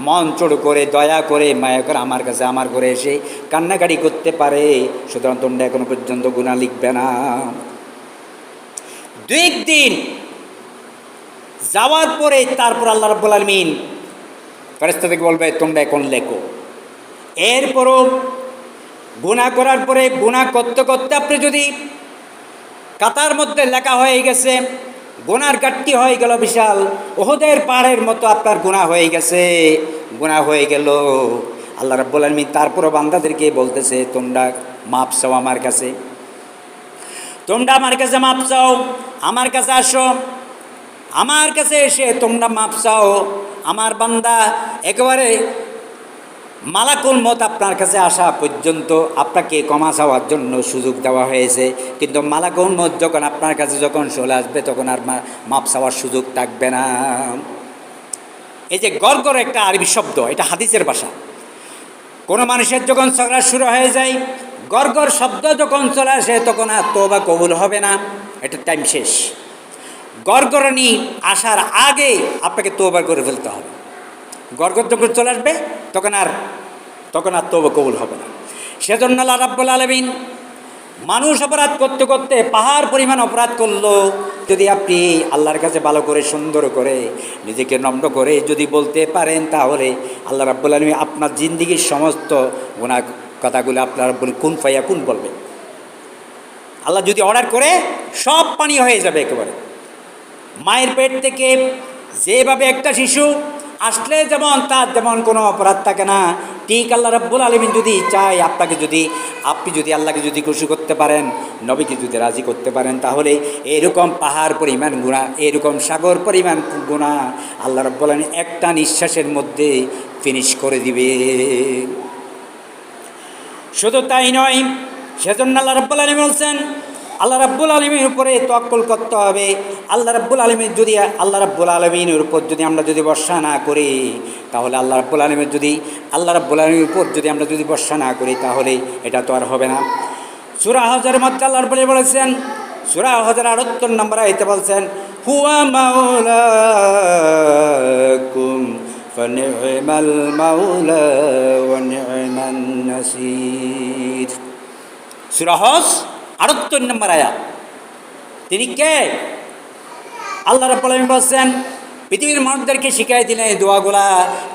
[SPEAKER 1] মন চড় করে, দয়া করে, মায়া করে আমার কাছে, আমার ঘরে এসে কান্নাকাটি করতে পারে। সুতরাং তোমরা এখনো পর্যন্ত গুনাহ লিখবে না। 2 দিন যাওয়ার পরে তারপর আল্লাহ রাব্বুল আলামিন ফেরেশতাদেরকে বলবে, তোমরা এখন লেখো। এরপরও গুনাহ করার পরে, গুনাহ করতে করতে আপনি যদি কাতার মধ্যে লেখা হয়ে গেছে, গুনার ঘাটতি হয়ে গেল বিশাল, ওহদের পাহাড়ের মতো আপনার গুনাহ হয়ে গেছে, গুনাহ হয়ে গেল, আল্লাহ রাব্বুল আলামিন তারপরও বান্দাদেরকে বলতেছে, তোমরা মাপ চাও আমার কাছে, তোমরা আমার কাছে মাপ চাও, আমার কাছে আসো, আমার কাছে এসে তোমরা মাপ চাও। আমার বান্দা একেবারে মালাকুল মত আপনার কাছে আসা পর্যন্ত আপনাকে ক্ষমা চাওয়ার জন্য সুযোগ দেওয়া হয়েছে, কিন্তু মালাকুল মত যখন আপনার কাছে যখন চলে আসবে, তখন আর মাপ চাওয়ার সুযোগ থাকবে না। এই যে গড়গড় একটা আরবি শব্দ, এটা হাদিসের ভাষা। কোনো মানুষের যখন ঝগড়া শুরু হয়ে যায়, গড়গড় শব্দ যখন চলে আসে, তখন আর তওবা কবুল হবে না, এটা টাইম শেষ। গড়গড়ানি আসার আগে আপনাকে তওবা করে ফেলতে হবে। গড়গড় যখন চলে আসবে, তখন আর তওবা কবুল হবে না। সেজন্য আল্লাহ রাব্বুল আলামিন মানুষ অপরাধ করতে করতে পাহাড় পরিমাণ অপরাধ করলো, যদি আপনি আল্লাহর কাছে ভালো করে সুন্দর করে নিজেকে নম্র করে যদি বলতে পারেন, তাহলে আল্লাহ রাব্বুল আলামিন আপনার জিন্দেগির সমস্ত গুনাহ কথাগুলো আপনার কুন ফায়া কুন বলবে। আল্লাহ যদি অর্ডার করে সব পানি হয়ে যাবে একেবারে। মায়ের পেট থেকে যেভাবে একটা শিশু আসলে যেমন তার যেমন কোনো অপরাধ থাকে না, ঠিক আল্লাহ রাব্বুল আলামিন যদি চায় আপনাকে, যদি আপনি যদি আল্লাহকে যদি খুশি করতে পারেন, নবীকে যদি রাজি করতে পারেন, তাহলে এরকম পাহাড় পরিমাণ গুনাহ, এরকম সাগর পরিমাণ গুনাহ আল্লাহ রাব্বুল আলামিন একটা নিঃশ্বাসের মধ্যে ফিনিশ করে দিবে। শুধু তাই নয়, সেজন্য আল্লাহ রাব্বুল আলামিন বলছেন, আল্লাহ রাব্বুল আলামিনের উপরে তাওয়াক্কুল করতে হবে। আল্লাহ রাব্বুল আলামিন যদি আল্লাহ রাব্বুল আলামিনের উপর যদি আমরা যদি ভরসা না করি, তাহলে আল্লাহ রাব্বুল আলামিন যদি আল্লাহ রাব্বুল আলামিনের উপর যদি আমরা যদি ভরসা না করি, তাহলে এটা তো আর হবে না। সূরা হজের মধ্যে আল্লাহ রাব্বুল আলামিন বলেছেন, সূরা হজের ৭৮ নম্বর আয়াতে বলছেন, হুয়া মাওলাকুম ফানি'মাল মাওলা ওয়া নি'মান নাসির। সূরা হজ ৭৮ নম্বর আয়াত। তিনি কে? আল্লাহ রাব্বুল আলামিন বলছেন, পৃথিবীর মানুষদেরকে শিখাই দিলেন এই দোয়াগুলা,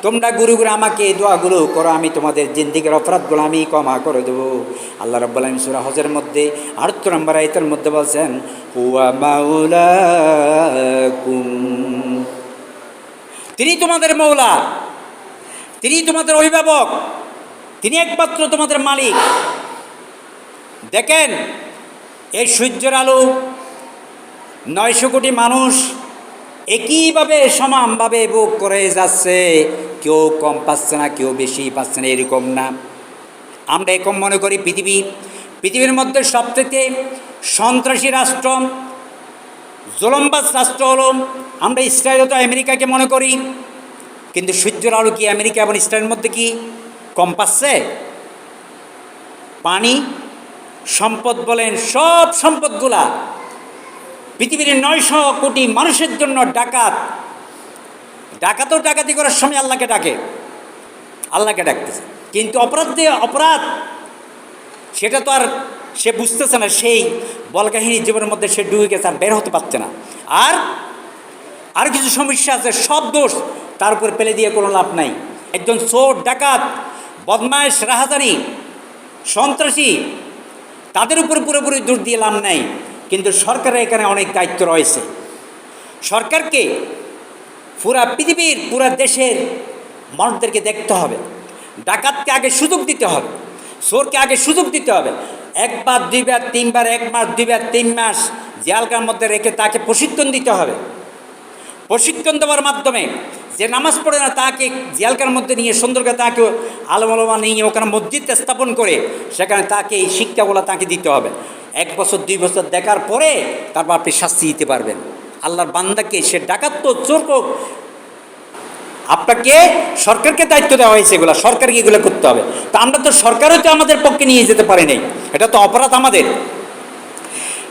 [SPEAKER 1] তোমরা গুরু আমাকে এই দোয়াগুলো করো, আমি তোমাদের জিন্দেগির অপরাধগুলো আমি ক্ষমা করে দেবো। আল্লাহ রাব্বুল আলামিন সূরা হজের মধ্যে ৭৮ নম্বর আয়াতের মধ্যে বলছেন, হুয়া মাওলাকুম, তিনি তোমাদের মৌলা, তিনি তোমাদের অভিভাবক, তিনি একমাত্র তোমাদের মালিক। দেখেন, এই সূর্যের আলো 900 কোটি মানুষ একইভাবে সমানভাবে ভোগ করে যাচ্ছে, কেউ কম পাচ্ছে না, কেউ বেশি পাচ্ছে না, এরকম না। আমরা এরকম মনে করি পৃথিবীর মধ্যে সবথেকে সন্ত্রাসী রাষ্ট্র, জুলুমবাজ রাষ্ট্র হলো আমরা ইসরায়েল তো আমেরিকাকে মনে করি, কিন্তু সূর্যের আলো কি আমেরিকা এবং ইসরায়েলের মধ্যে কি কম পাচ্ছে? পানি, সম্পদ বলেন, সব সম্পদগুলা পৃথিবীর 900 কোটি মানুষের জন্য ডাকাতও ডাকাতি করার সময় আল্লাহকে ডাকতেছে, কিন্তু অপরাধ সেটা তো আর সে বুঝতেছে না, সেই বলকাহিনী জীবনের মধ্যে সে ডুবে গেছে, আর বের হতে পারছে না। আর কিছু সমস্যা আছে, সব দোষ তার উপর ফেলে দিয়ে কোনো লাভ নাই। একজন চোর, ডাকাত, বদমাইশ, রাহাজানি, সন্ত্রাসী, তাদের উপর পুরোপুরি দোষ দিয়ে লাভ নাই। কিন্তু সরকারের এখানে অনেক দায়িত্ব রয়েছে। সরকারকে পুরা পৃথিবীর পুরা দেশের মানুষদেরকে দেখতে হবে। ডাকাতকে আগে সুযোগ দিতে হবে, চোরকে আগে সুযোগ দিতে হবে। 1 বার 2 বার 3 বার, 1 মাস 2 বার 3 মাস জেলখানার মধ্যে রেখে তাকে প্রশিক্ষণ দিতে হবে। প্রশিক্ষণ দেওয়ার মাধ্যমে যে নামাজ পড়ে না তাকে জেলখানার মধ্যে নিয়ে সুন্দর করে তাকে আলেম ওলামা নিয়ে ওখানে মসজিদ স্থাপন করে সেখানে তাকে এই শিক্ষাগুলো তাকে দিতে হবে। 1 বছর 2 বছর দেখার পরে তারপর আপনি শাস্তি দিতে পারবেন। আল্লাহর বান্দাকে, সে ডাকাত তো, চোর হোক, আপনাকে সরকারকে দায়িত্ব দেওয়া হয়েছে, এগুলো সরকারকে এগুলো করতে হবে। তো আমরা তো সরকারও তো আমাদের পক্ষে নিয়ে যেতে পারি নাই, এটা তো অপরাধ আমাদের।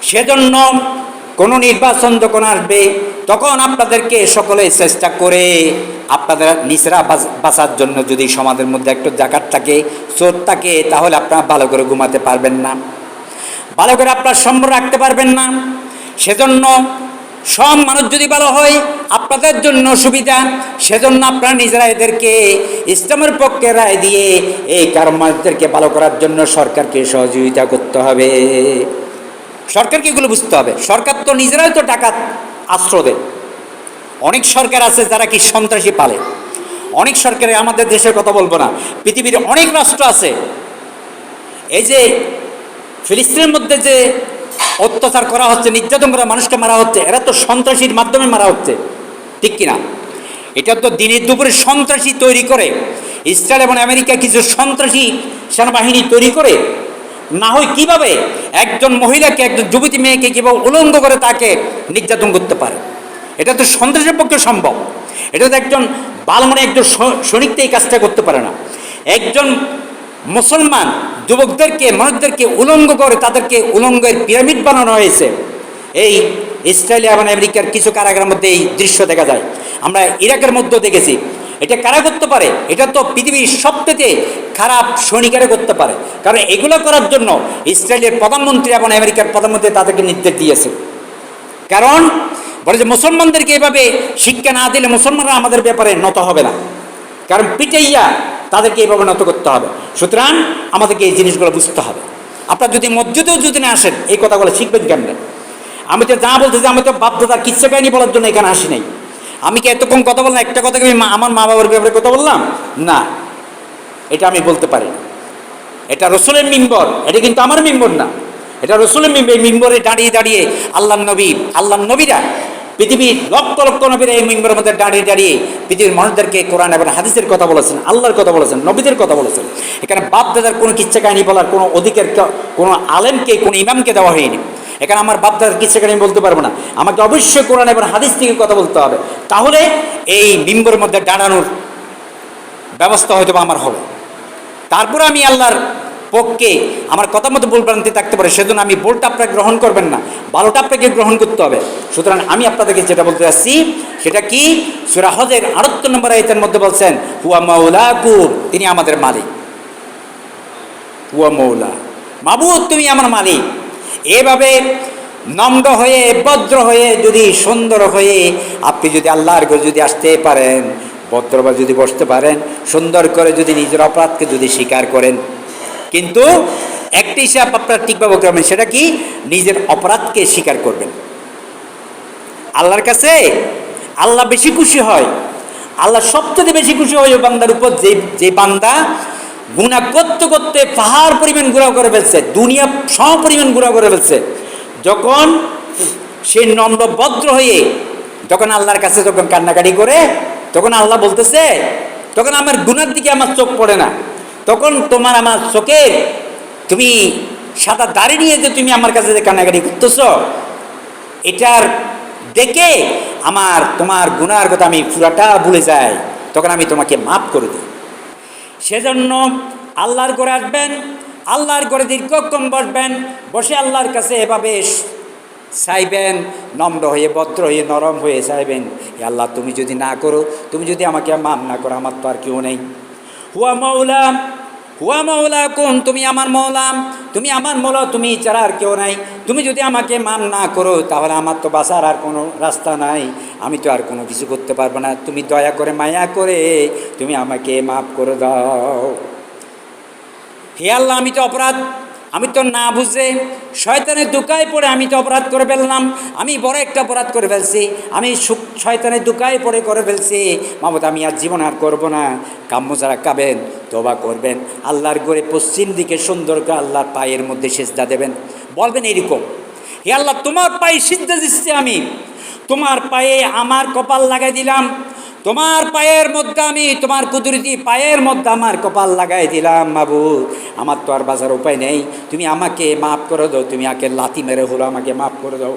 [SPEAKER 1] সেজন্য কোনো নির্বাচন যখন আসবে তখন আপনাদেরকে সকলে চেষ্টা করে আপনাদের নিজেরা বাঁচার জন্য, যদি সমাজের মধ্যে একটু জাকাত থাকে, চোর থাকে, তাহলে আপনারা ভালো করে ঘুমাতে পারবেন না, ভালো করে আপনার সম্মান রাখতে পারবেন না। সেজন্য সব মানুষ যদি ভালো হয় আপনাদের জন্য সুবিধা। সেজন্য আপনারা নিজেরা এদেরকে ইসলামের পক্ষে রায় দিয়ে এই কারমানদেরকে ভালো করার জন্য সরকারকে সহযোগিতা করতে হবে। সরকারকে এগুলো বুঝতে হবে। সরকার তো নিজেরাই তো ডাকাত আশ্রয় দেয়। অনেক সরকার আছে যারা কি সন্ত্রাসী পালে। অনেক সরকারে, আমাদের দেশের কথা বলবো না, পৃথিবীর অনেক রাষ্ট্র আছে। এই যে ফিলিস্তিনের মধ্যে যে অত্যাচার করা হচ্ছে, নির্যাতন করা, মানুষকে মারা হচ্ছে, এরা তো সন্ত্রাসীর মাধ্যমে মারা হচ্ছে, ঠিক কিনা? এটা তো দিনের দুপুরে সন্ত্রাসী তৈরি করে ইসরায়েল এবং আমেরিকা কিছু সন্ত্রাসী সেনাবাহিনী তৈরি করে, না হয় কিভাবে একজন মহিলাকে, একজন যুবতী মেয়েকে কীভাবে উলঙ্গ করে তাকে নির্যাতন করতে পারে। এটা তো সন্ত্রাসের পক্ষে সম্ভব। এটা তো একজন ভালো মানে একজন সৈনিককে এই কাজটা করতে পারে না। একজন মুসলমান যুবকদেরকে, মানুষদেরকে উলঙ্গ করে তাদেরকে উলঙ্গের পিরামিড বানানো হয়েছে। এই ইসরায়েল এবং আমেরিকার কিছু কারাগারের মধ্যে এই দৃশ্য দেখা যায়। আমরা ইরাকের মধ্যেও দেখেছি। এটা কারা করতে পারে? এটা তো পৃথিবীর সবথেকে খারাপ সৈনিকেরা করতে পারে, কারণ এগুলো করার জন্য ইসরায়েলের প্রধানমন্ত্রী এবং আমেরিকার প্রধানমন্ত্রী তাদেরকে নির্দেশ দিয়েছে। কারণ বলে যে মুসলমানদেরকে এভাবে শিক্ষা না দিলে মুসলমানরা আমাদের ব্যাপারে নত হবে না, কারণ পিটাইয়া তাদেরকে এইভাবে নত করতে হবে। সুতরাং আমাদেরকে এই জিনিসগুলো বুঝতে হবে। আপনার যদি মসজিদেও যদি না আসেন, এই কথাগুলো শিখবেন কেমনে? আমি তো যা বলতেছি, আমি তো বাপদাদার কিচ্ছা কাহিনী বলার জন্য এখানে আসি নাই। আমি কি এতক্ষণ কথা বললাম, একটা কথা কি আমার মা বাবার ব্যাপারে কথা বললাম? না, এটা আমি বলতে পারি না। এটা রসুলের মিম্বর, এটা কিন্তু আমার মিম্বর না, এটা রসুলের মিম্বর। মিম্বরে দাঁড়িয়ে দাঁড়িয়ে আল্লাহ নবীরা, পৃথিবীর লক্ষ লক্ষ নবীরা এই মিম্বরের মধ্যে দাঁড়িয়ে দাঁড়িয়ে পৃথিবীর মানুষদেরকে কোরআন এবং হাদিসের কথা বলেছেন, আল্লাহর কথা বলেছেন, নবীদের কথা বলেছেন। এখানে বাপ দাদার কোনো কিচ্ছা কাহিনী বলার কোনো অধিকার কোনো আলেমকে, কোনো ইমামকে দেওয়া হয়নি। এখানে আমার বাপ দাদার কিচ্ছা কাহিনী বলতে পারবো না, আমাকে অবশ্যই কোরআন এবং হাদিস থেকে কথা বলতে হবে। তাহলে এই মিম্বরের মধ্যে দাঁড়ানোর ব্যবস্থা হয়তো আমার হবে। তারপরে আমি আল্লাহর পক্ষে আমার কথা মতো ভুল ভ্রান্তি থাকতে পারে, সেজন্য আমি ভুলটা আপনাকে গ্রহণ করবেন না, ভালোটা আপনাকে গ্রহণ করতে হবে। সুতরাং আমি আপনাদেরকে যেটা বলতে চাচ্ছি সেটা কি, সূরা হজের ৭৮ নম্বর আয়াতের মধ্যে বলছেন হুয়া মাওলাকুম, তিনি আমাদের মালিক। হুয়া মৌলা, মাবুদ তুমি আমার মালিক। এভাবে নম্র হয়ে, ভদ্র হয়ে, যদি সুন্দর হয়ে আপনি যদি আল্লাহর ঘরে যদি আসতে পারেন, ভদ্রভাবে যদি বসতে পারেন, সুন্দর করে যদি নিজের অপরাধকে যদি স্বীকার করেন, কিন্তু একটি হিসাব আপনার ঠিকভাবে করবেন, সেটা কি, নিজের অপরাধকে স্বীকার করবেন। আল্লাহর কাছে আল্লাহ বেশি খুশি হয়, আল্লাহ সবচেয়ে বেশি খুশি হয় ওই বান্দার উপর যে বান্দা গুনাহ করতে করতে পাহাড় পরিমাণ গুনাহ করে ফেলছে, দুনিয়া সম পরিমাণ গুনাহ করে ফেলছে, যখন সে নম্র ভদ্র হয়ে যখন আল্লাহর কাছে যখন কান্নাকাটি করে, তখন আল্লাহ বলতেছে, তখন আমার গুনার দিকে আমার চোখ পড়ে না, তখন তোমার আমার চোখের তুমি সাদা দাড়ি নিয়ে যে তুমি আমার কাছে যে কান্নাকাটি করতেছ, এটার দেখে তোমার গুনার কথা আমি পুরাটা ভুলে যাই, তখন আমি তোমাকে মাফ করে দিই। সেজন্য আল্লাহর ঘরে আসবেন, আল্লাহর ঘরে দীর্ঘক্ষণ বসবেন, বসে আল্লাহর কাছে এভাবে চাইবেন, নম্র হয়ে, ভদ্র হয়ে, নরম হয়ে চাইবেন, আল্লাহ তুমি যদি না করো, তুমি যদি আমাকে মাফ না করো, আমার তো আর কেউ নেই। হুয়া মৌলা, হুয়া মৌলা কোন, তুমি আমার মৌলা, তুমি আমার মৌলা, তুমি ছাড়া আর কেউ নাই। তুমি যদি আমাকে মাফ না করো, তাহলে আমার তো বাঁচার আর কোনো রাস্তা নাই, আমি তো আর কোনো কিছু করতে পারবো না। তুমি দয়া করে, মায়া করে তুমি আমাকে মাফ করে দাও। হে আল্লাহ, আমি তো না বুঝে শয়তানের ধোঁকায় পড়ে আমি তো অপরাধ করে ফেললাম, আমি বড় একটা অপরাধ করে ফেলছি, আমি শয়তানের ধোঁকায় পড়ে করে ফেলছি। মামুদ, আমি আর জীবন আর করবো না। কাম্য যারা কাবেন, তওবা করবেন, আল্লাহর ঘরে পশ্চিম দিকে সুন্দর করে আল্লাহর পায়ের মধ্যে সিজদা দেবেন, বলবেন এরকম, হে আল্লাহ, তোমার পায়ে সিজদা দিচ্ছি, আমি তোমার পায়ে আমার কপাল লাগাই দিলাম, তোমার পায়ের মধ্যে আমি তোমার কুদরতি পায়ের মধ্যে আমার কপাল লাগাই দিলাম। মাবুদ, আমার তো আর বাঁচার উপায় নেই, তুমি আমাকে মাফ করে দাও, তুমি আগে লাথি মেরে হলো আমাকে মাফ করে দাও,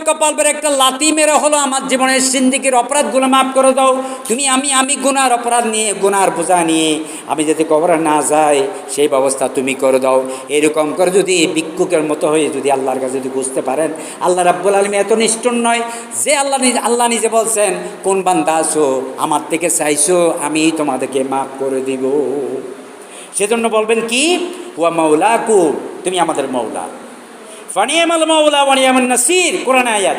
[SPEAKER 1] কপাল বের একটা লাথি মেরে হলো আমার জীবনের সিন্দিকের অপরাধগুলো মাফ করে দাও। তুমি আমি গুনার অপরাধ নিয়ে, গুনার বোঝা নিয়ে আমি যাতে কবরে না যাই, সেই ব্যবস্থা তুমি করে দাও। এরকম করে যদি ভিক্ষুকের মতো হয়ে যদি আল্লাহর কাছে যদি বুঝতে পারেন, আল্লাহ রাব্বুল আলামিন এত নিষ্ঠুর নয় যে আল্লাহ নিজে বলছেন, কোন বান্দা আছো আমার থেকে চাইছো, আমি তোমাদেরকে মাফ করে দিব। সেজন্য বলবেন কি, হুয়া মাওলাকুম, তুমি আমাদের মৌলা। ফানিয়ামাল মাওলা ওয়ানিয়ামান নাসির, কোরআন আয়াত।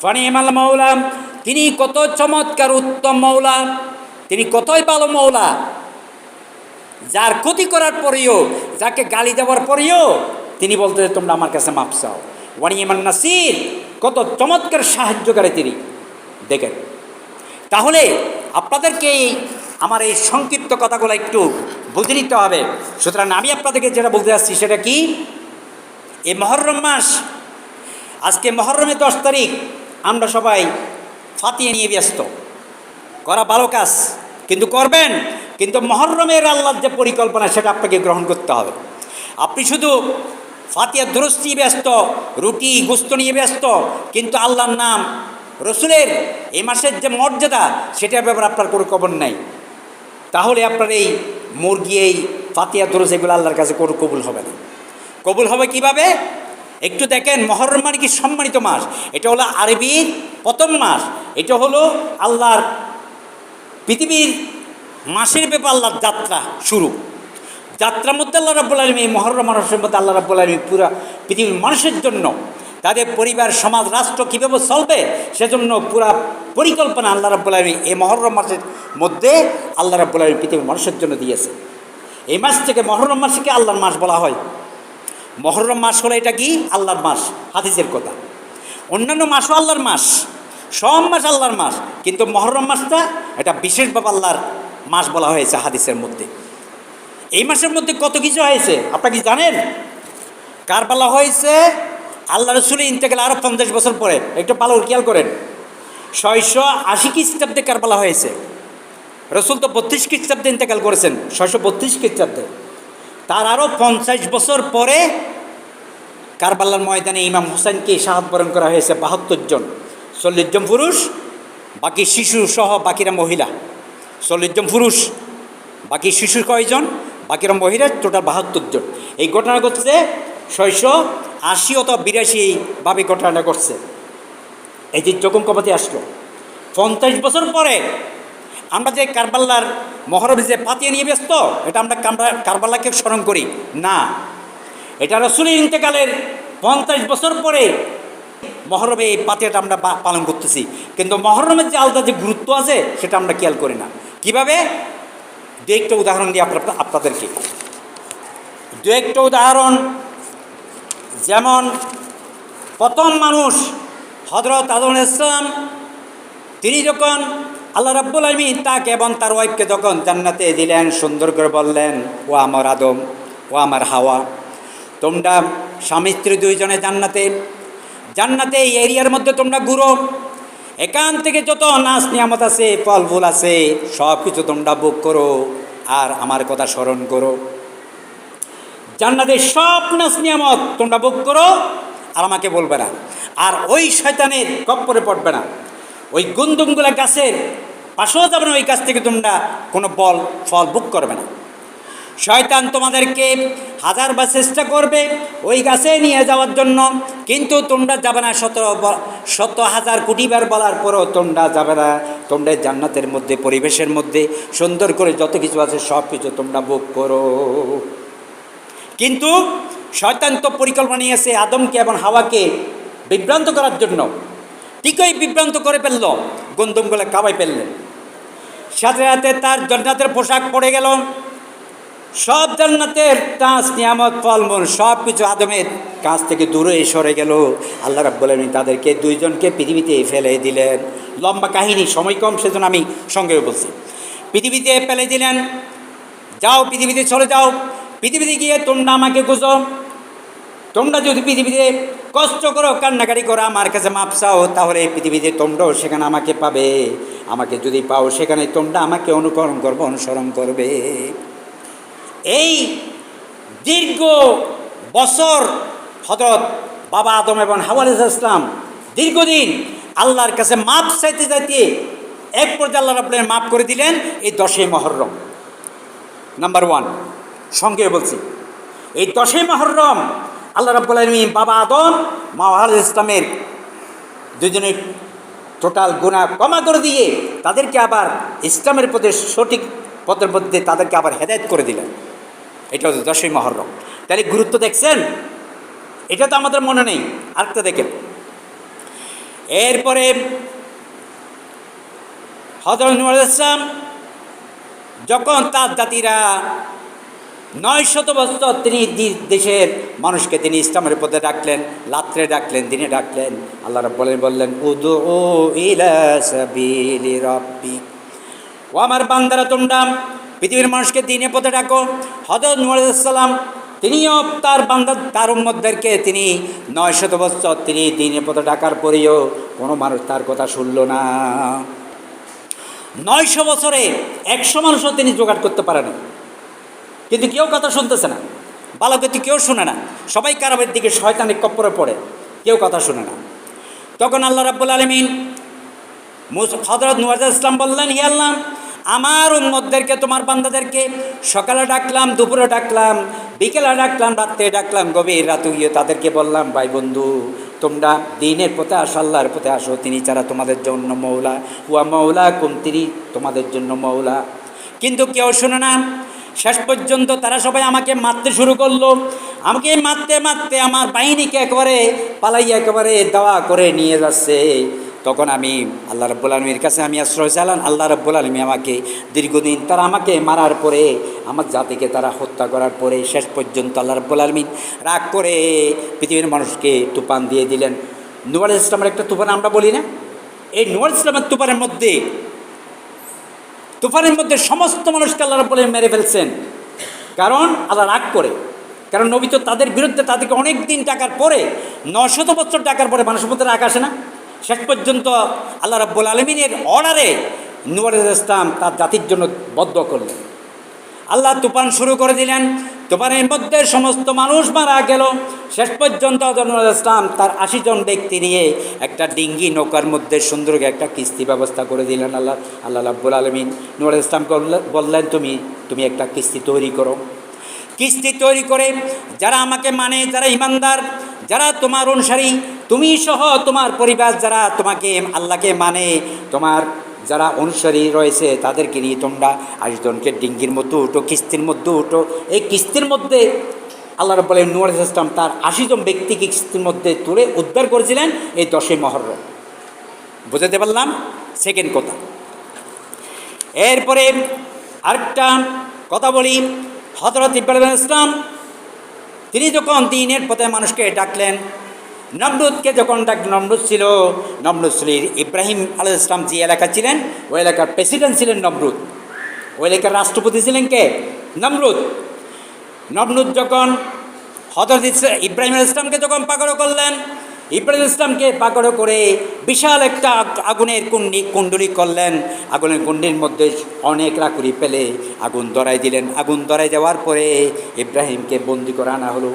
[SPEAKER 1] ফানিয়ামাল মাওলা, তিনি কত চমৎকার উত্তম মৌলা, তিনি কতই ভালো মৌলা, যার ক্ষতি করার পরেও, যাকে গালি দেওয়ার পরেও তিনি বলতে, তোমরা আমার কাছে মাপ চাও। ওয়ানিয়ামান নাসির, কত চমৎকার সাহায্যকারী তিনি। দেখেন, তাহলে আপনাদেরকে আমার এই সংক্ষিপ্ত কথাগুলো একটু বুঝে নিতে হবে। সুতরাং আমি আপনাদেরকে যেটা বলতে যাচ্ছি সেটা কি, এই মহরম মাস, আজকে মহরমের 10 তারিখ, আমরা সবাই ফাতিহা নিয়ে ব্যস্ত, করা ভালো কাজ, কিন্তু করবেন, কিন্তু মহরমের আল্লাহর যে পরিকল্পনা সেটা আপনাকে গ্রহণ করতে হবে। আপনি শুধু ফাতিহা দুরূদ নিয়ে ব্যস্ত, রুটি গোস্ত নিয়ে ব্যস্ত, কিন্তু আল্লাহর নাম, রসুলের এই মাসের যে মর্যাদা, সেটার ব্যাপারে আপনার কোনো খবর নাই, তাহলে আপনার এই মুরগি, এই ফাতিহা দুরূদ এগুলো আল্লাহর কাছে কোনো কবুল হবে না। কবুল হবে কিভাবে? একটু দেখেন, মহরম মানে কি সম্মানিত মাস, এটা হলো আরবির প্রথম মাস, এটা হলো আল্লাহর পৃথিবীর মাসের ব্যাপার আল্লাহর যাত্রা শুরু। যাত্রার মধ্যে আল্লাহ রাব্বুল আলামিন, মহররম মাসের মধ্যে আল্লাহ রাব্বুল আলামিন পুরা পৃথিবীর মানুষের জন্য, তাদের পরিবার, সমাজ, রাষ্ট্র কীভাবে চলবে সেজন্য পুরা পরিকল্পনা আল্লাহ রাব্বুল আলামিন এই মহররম মাসের মধ্যে আল্লাহ রাব্বুল আলামিন পৃথিবীর মানুষের জন্য দিয়েছে। এই মাস থেকে, মহররম মাসকে আল্লাহর মাস বলা হয়। মহররম মাস হলো এটা কি? আল্লাহর মাস, হাদিসের কথা। অন্যান্য মাসও আল্লাহর মাস, সব মাস আল্লাহর মাস, কিন্তু মহররম মাসটা এটা বিশেষভাবে আল্লাহর মাস বলা হয়েছে হাদিসের মধ্যে। এই মাসের মধ্যে কত কিছু হয়েছে আপনারা কি জানেন? কারবালা হয়েছে আল্লাহ রসুলের ইন্তেকাল আরও 50 বছর পরে। একটু ভালো খেয়াল করেন, 680 খ্রিস্টাব্দে কারবালা হয়েছে। রসুল তো 32 খ্রিস্টাব্দে ইন্তেকাল করেছেন, 632 খ্রিস্টাব্দে। তার আরও 50 বছর পরে কারবালার ময়দানে ইমাম হোসেনকে শাহাদাত বরণ করা হয়েছে 72 জন। 40 জন পুরুষ, বাকি শিশু সহ বাকিরা মহিলা। 40 জন পুরুষ, বাকি শিশু কয়জন, বাকিরা মহিলা, টোটাল 72 জন। এই ঘটনা ঘটছে 680 অথবা 82 ভাবে ঘটনাটা ঘটছে। এই যে যখন কবাতে আসলো 50 বছর পরে আমরা যে কারবালার মহরম যে পাতিয়ে নিয়ে ব্যস্ত, এটা আমরা কারবালাকে স্মরণ করি না। এটা রসুলের ইন্তেকালের 50 বছর পরে মহরমে এই পাতিয়াটা আমরা পালন করতেছি, কিন্তু মহরমের যে আলাদা যে গুরুত্ব আছে সেটা আমরা খেয়াল করি না। কিভাবে? দু একটা উদাহরণ দিই আপনাদেরকে। দু একটা উদাহরণ, যেমন প্রথম মানুষ হযরত আদম আলাইহিস সালাম, তিনি যখন আল্লাহ রাব্বুল আলামিন তাকে এবং তার ওয়াইফকে যখন জান্নাতে দিলেন, সুন্দর করে বললেন, ও আমার আদম, ও আমার হাওয়া, তোমরা স্বামী স্ত্রী দুইজনে জান্নাতে এই এরিয়ার মধ্যে তোমরা ঘুরো, এখান থেকে যত নাচ নিয়ামত আছে, ফল ফুল আছে, সব কিছু তোমরা ভোগ করো আর আমার কথা স্মরণ করো। জান্নাতের সব নাচ নিয়ামত তোমরা ভোগ করো আর আমাকে বলবে না, আর ওই শয়তানের কপ্পরে পড়বে না, ওই গুন্দুমগুলা গাছের পাশেও যাবে না, ওই গাছ থেকে তোমরা কোনো ফল ভোগ করবে না। শয়তান তোমাদেরকে 1000বার চেষ্টা করবে ওই গাছে নিয়ে যাওয়ার জন্য, কিন্তু তোমরা যাবে না। 100,000 কোটিবার বলার পরও তোমরা যাবে না। তোমরা জান্নাতের মধ্যে, পরিবেশের মধ্যে সুন্দর করে যত কিছু আছে সব কিছু তোমরা ভোগ করো। কিন্তু শয়তান তো পরিকল্পনা নিয়েছে আদমকে এবং হাওয়াকে বিভ্রান্ত করার জন্য। ঠিকই বিভ্রান্ত করে ফেলল, গন্ধমগুলো কাবাই ফেললেন। সাথে সাথে তার জান্নাতের পোশাক পড়ে গেল, সব জান্নাতের টাচ নিয়ামত ফলমূল সব কিছু আদমের কাছ থেকে দূরে সরে গেল। আল্লাহ রাব্বুল আলামিন তাদেরকে দুইজনকে পৃথিবীতে ফেলে দিলেন। লম্বা কাহিনী, সময় কম, সেজন্য আমি সঙ্গে বলছি। পৃথিবীতে ফেলে দিলেন, যাও পৃথিবীতে চলে যাও, পৃথিবীতে গিয়ে তোমরা আমাকে খুঁজো। তোমরা যদি পৃথিবীতে কষ্ট করো, কান্নাকাটি করো, আমার কাছে মাপ চাও, তাহলে পৃথিবীতে তোমরাও সেখানে আমাকে পাবে। আমাকে যদি পাও সেখানে তোমরা আমাকে অনুসরণ করবে। এই দীর্ঘ বছর হযরত বাবা আদম এবং হাওয়া আলাইহিস সালাম দীর্ঘদিন আল্লাহর কাছে মাপ চাইতে চাইতে এক পর্যায়ে আল্লাহ রাব্বুল আলামিন মাফ করে দিলেন এই 10ই মুহররম। নাম্বার 1 সঙ্গে বলছি, এই 10ই মুহররম আল্লাহ রাব্বুল আলামিন বাবা আদম, মা হাওয়া আলাইহিস সালামের দুজনের টোটাল গুনাহ ক্ষমা করে দিয়ে তাদেরকে আবার ইসলামের পথে, সঠিক পথের মধ্যে তাদেরকে আবার হেদায়েত করে দিলেন। এটা হচ্ছে 10ই মুহররম। তাহলে গুরুত্ব দেখছেন? এটা তো আমাদের মনে নেই। আরেকটা দেখেন, এরপরে হযরত নূহ আলাইহিস সালাম যখন তার জাতিরা 900 বছর তিনি দেশের মানুষকে তিনি ইসলামের পথে ডাকলেন, রাত্রে ডাকলেন, দিনে ডাকলেন। আল্লাহ রাব্বুল আলামিন বললেন, উদউ ইলা সাবিলি রাব্বিক, ও আমার বান্দারা তোমরা পৃথিবীর মানুষকে দিনের পথে ডাকো। হযরত নূহ আলাইহিস সালাম তিনিও তার বান্দা, তার উম্মতদেরকে তিনি 900 বছর তিনি দিনের পথে ডাকার পরেও কোনো মানুষ তার কথা শুনল না। 900 বছরে 100 মানুষও তিনি জোগাড় করতে পারেন, কিন্তু কেউ কথা শুনতেছে না। ভালো কিন্তু কেউ শুনে না, সবাই খারাপের দিকে, শয়তানের কপ্পরে পড়ে, কেউ কথা শুনে না। তখন আল্লাহ রাব্বুল আলামিন হযরত নূহ আলাইহিস সালাম বললেন, হে আল্লাহ, আমার উম্মতদেরকে, তোমার বান্দাদেরকে সকালে ডাকলাম, দুপুরে ডাকলাম, বিকেলে ডাকলাম, রাত্রে ডাকলাম, গভীর রাতে গিয়ে তাদেরকে বললাম, ভাই বন্ধু তোমরা দ্বীনের পথে আসো, আল্লাহর পথে আসো, তিনি ছাড়া তোমাদের জন্য মৌলা, ওয়া মৌলা কুম, তিনি তোমাদের জন্য মৌলা। কিন্তু কেউ শোনে না। শেষ পর্যন্ত তারা সবাই আমাকে মারতে শুরু করলো। আমাকে মারতে মারতে আমার বাহিনীকে একেবারে পালাইয়া একেবারে দাওয়া করে নিয়ে যাচ্ছে। তখন আমি আল্লাহ রাব্বুল আলামিনের কাছে আমি আশ্রয় চাইলাম। আল্লাহ রাব্বুল আলামিন আমাকে দীর্ঘদিন তারা আমাকে মারার পরে, আমার জাতিকে তারা হত্যা করার পরে শেষ পর্যন্ত আল্লাহ রাব্বুল আলামিন রাগ করে পৃথিবীর মানুষকে তুফান দিয়ে দিলেন। নূহ আলাইহিস ইসলামের একটা তুফান আমরা বলি না, এই নূহ আলাইহিস ইসলামের তুফানের মধ্যে সমস্ত মানুষকে আল্লাহ রাব্বুল আলামিন মেরে ফেলছেন। কারণ আল্লাহ রাগ করে, কারণ নবী তো তাদের বিরুদ্ধে, তাদেরকে অনেক দিন ডাকার পরে, 900 বছর ডাকার পরে মানুষের মধ্যে রাগ আসে না। শেষ পর্যন্ত আল্লাহ রাব্বুল আলামিনের অর্ডারে নূহ আলাইহিস সালাম তার জাতির জন্য বদ্ধ করলেন। আল্লাহ তুফান শুরু করে দিলেন। তুফানের মধ্যে সমস্ত মানুষ মারা গেল। শেষ পর্যন্ত নূহ আলাইহিস সালাম তার 80 জন ব্যক্তি নিয়ে একটা ডিঙ্গি নৌকার মধ্যে সুন্দর একটা কিস্তি ব্যবস্থা করে দিলেন। আল্লাহ রাব্বুল আলামিন নূহ আলাইহিস সালামকে বললেন, তুমি একটা কিস্তি তৈরি করো। কিস্তি তৈরি করে যারা আমাকে মানে, যারা ইমানদার, যারা তোমার অনুসারী, তুমি সহ তোমার পরিবার যারা তোমাকে আল্লাহকে মানে, তোমার যারা অনুসারী রয়েছে তাদেরকে নিয়ে তোমরা 80 জনকে ডিঙ্গির মধ্যে উঠো, কিস্তির মধ্যে উঠো। এই কিস্তির মধ্যে আল্লাহ রাব্বুল আলামিন নূহ আলাইহিস সালাম তার 80 জন ব্যক্তিকে কিস্তির মধ্যে তুলে উদ্ধার করেছিলেন এই 10 মুহররম। বুঝাতে পারলাম? সেকেন্ড কথা। এরপরে আরেকটা কথা বলি। হযরত ইব্রাহিম আলাইহিস সালাম তিনি যখন দ্বীনের পথে মানুষকে ডাকলেন, নমরুদকে যখন নমরুদ ছিল ইব্রাহিম আলাইহিস সালাম যে এলাকা ছিলেন ওই এলাকার প্রেসিডেন্ট ছিলেন নমরুদ। ওই এলাকার রাষ্ট্রপতি ছিলেন কে? নমরুদ যখন হযরত ইব্রাহিম আলাইহিস সালামকে যখন পাকড় করলেন, ইব্রাহিম আলাইহিস সালামকে পাকড় করে বিশাল একটা আগুনের কুণ্ডলী করলেন। আগুনের কুণ্ডির মধ্যে অনেক লাকড়ি পেলে আগুন ধরাই দিলেন। আগুন ধরাই দেওয়ার পরে ইব্রাহিমকে বন্দি করে আনা হলো।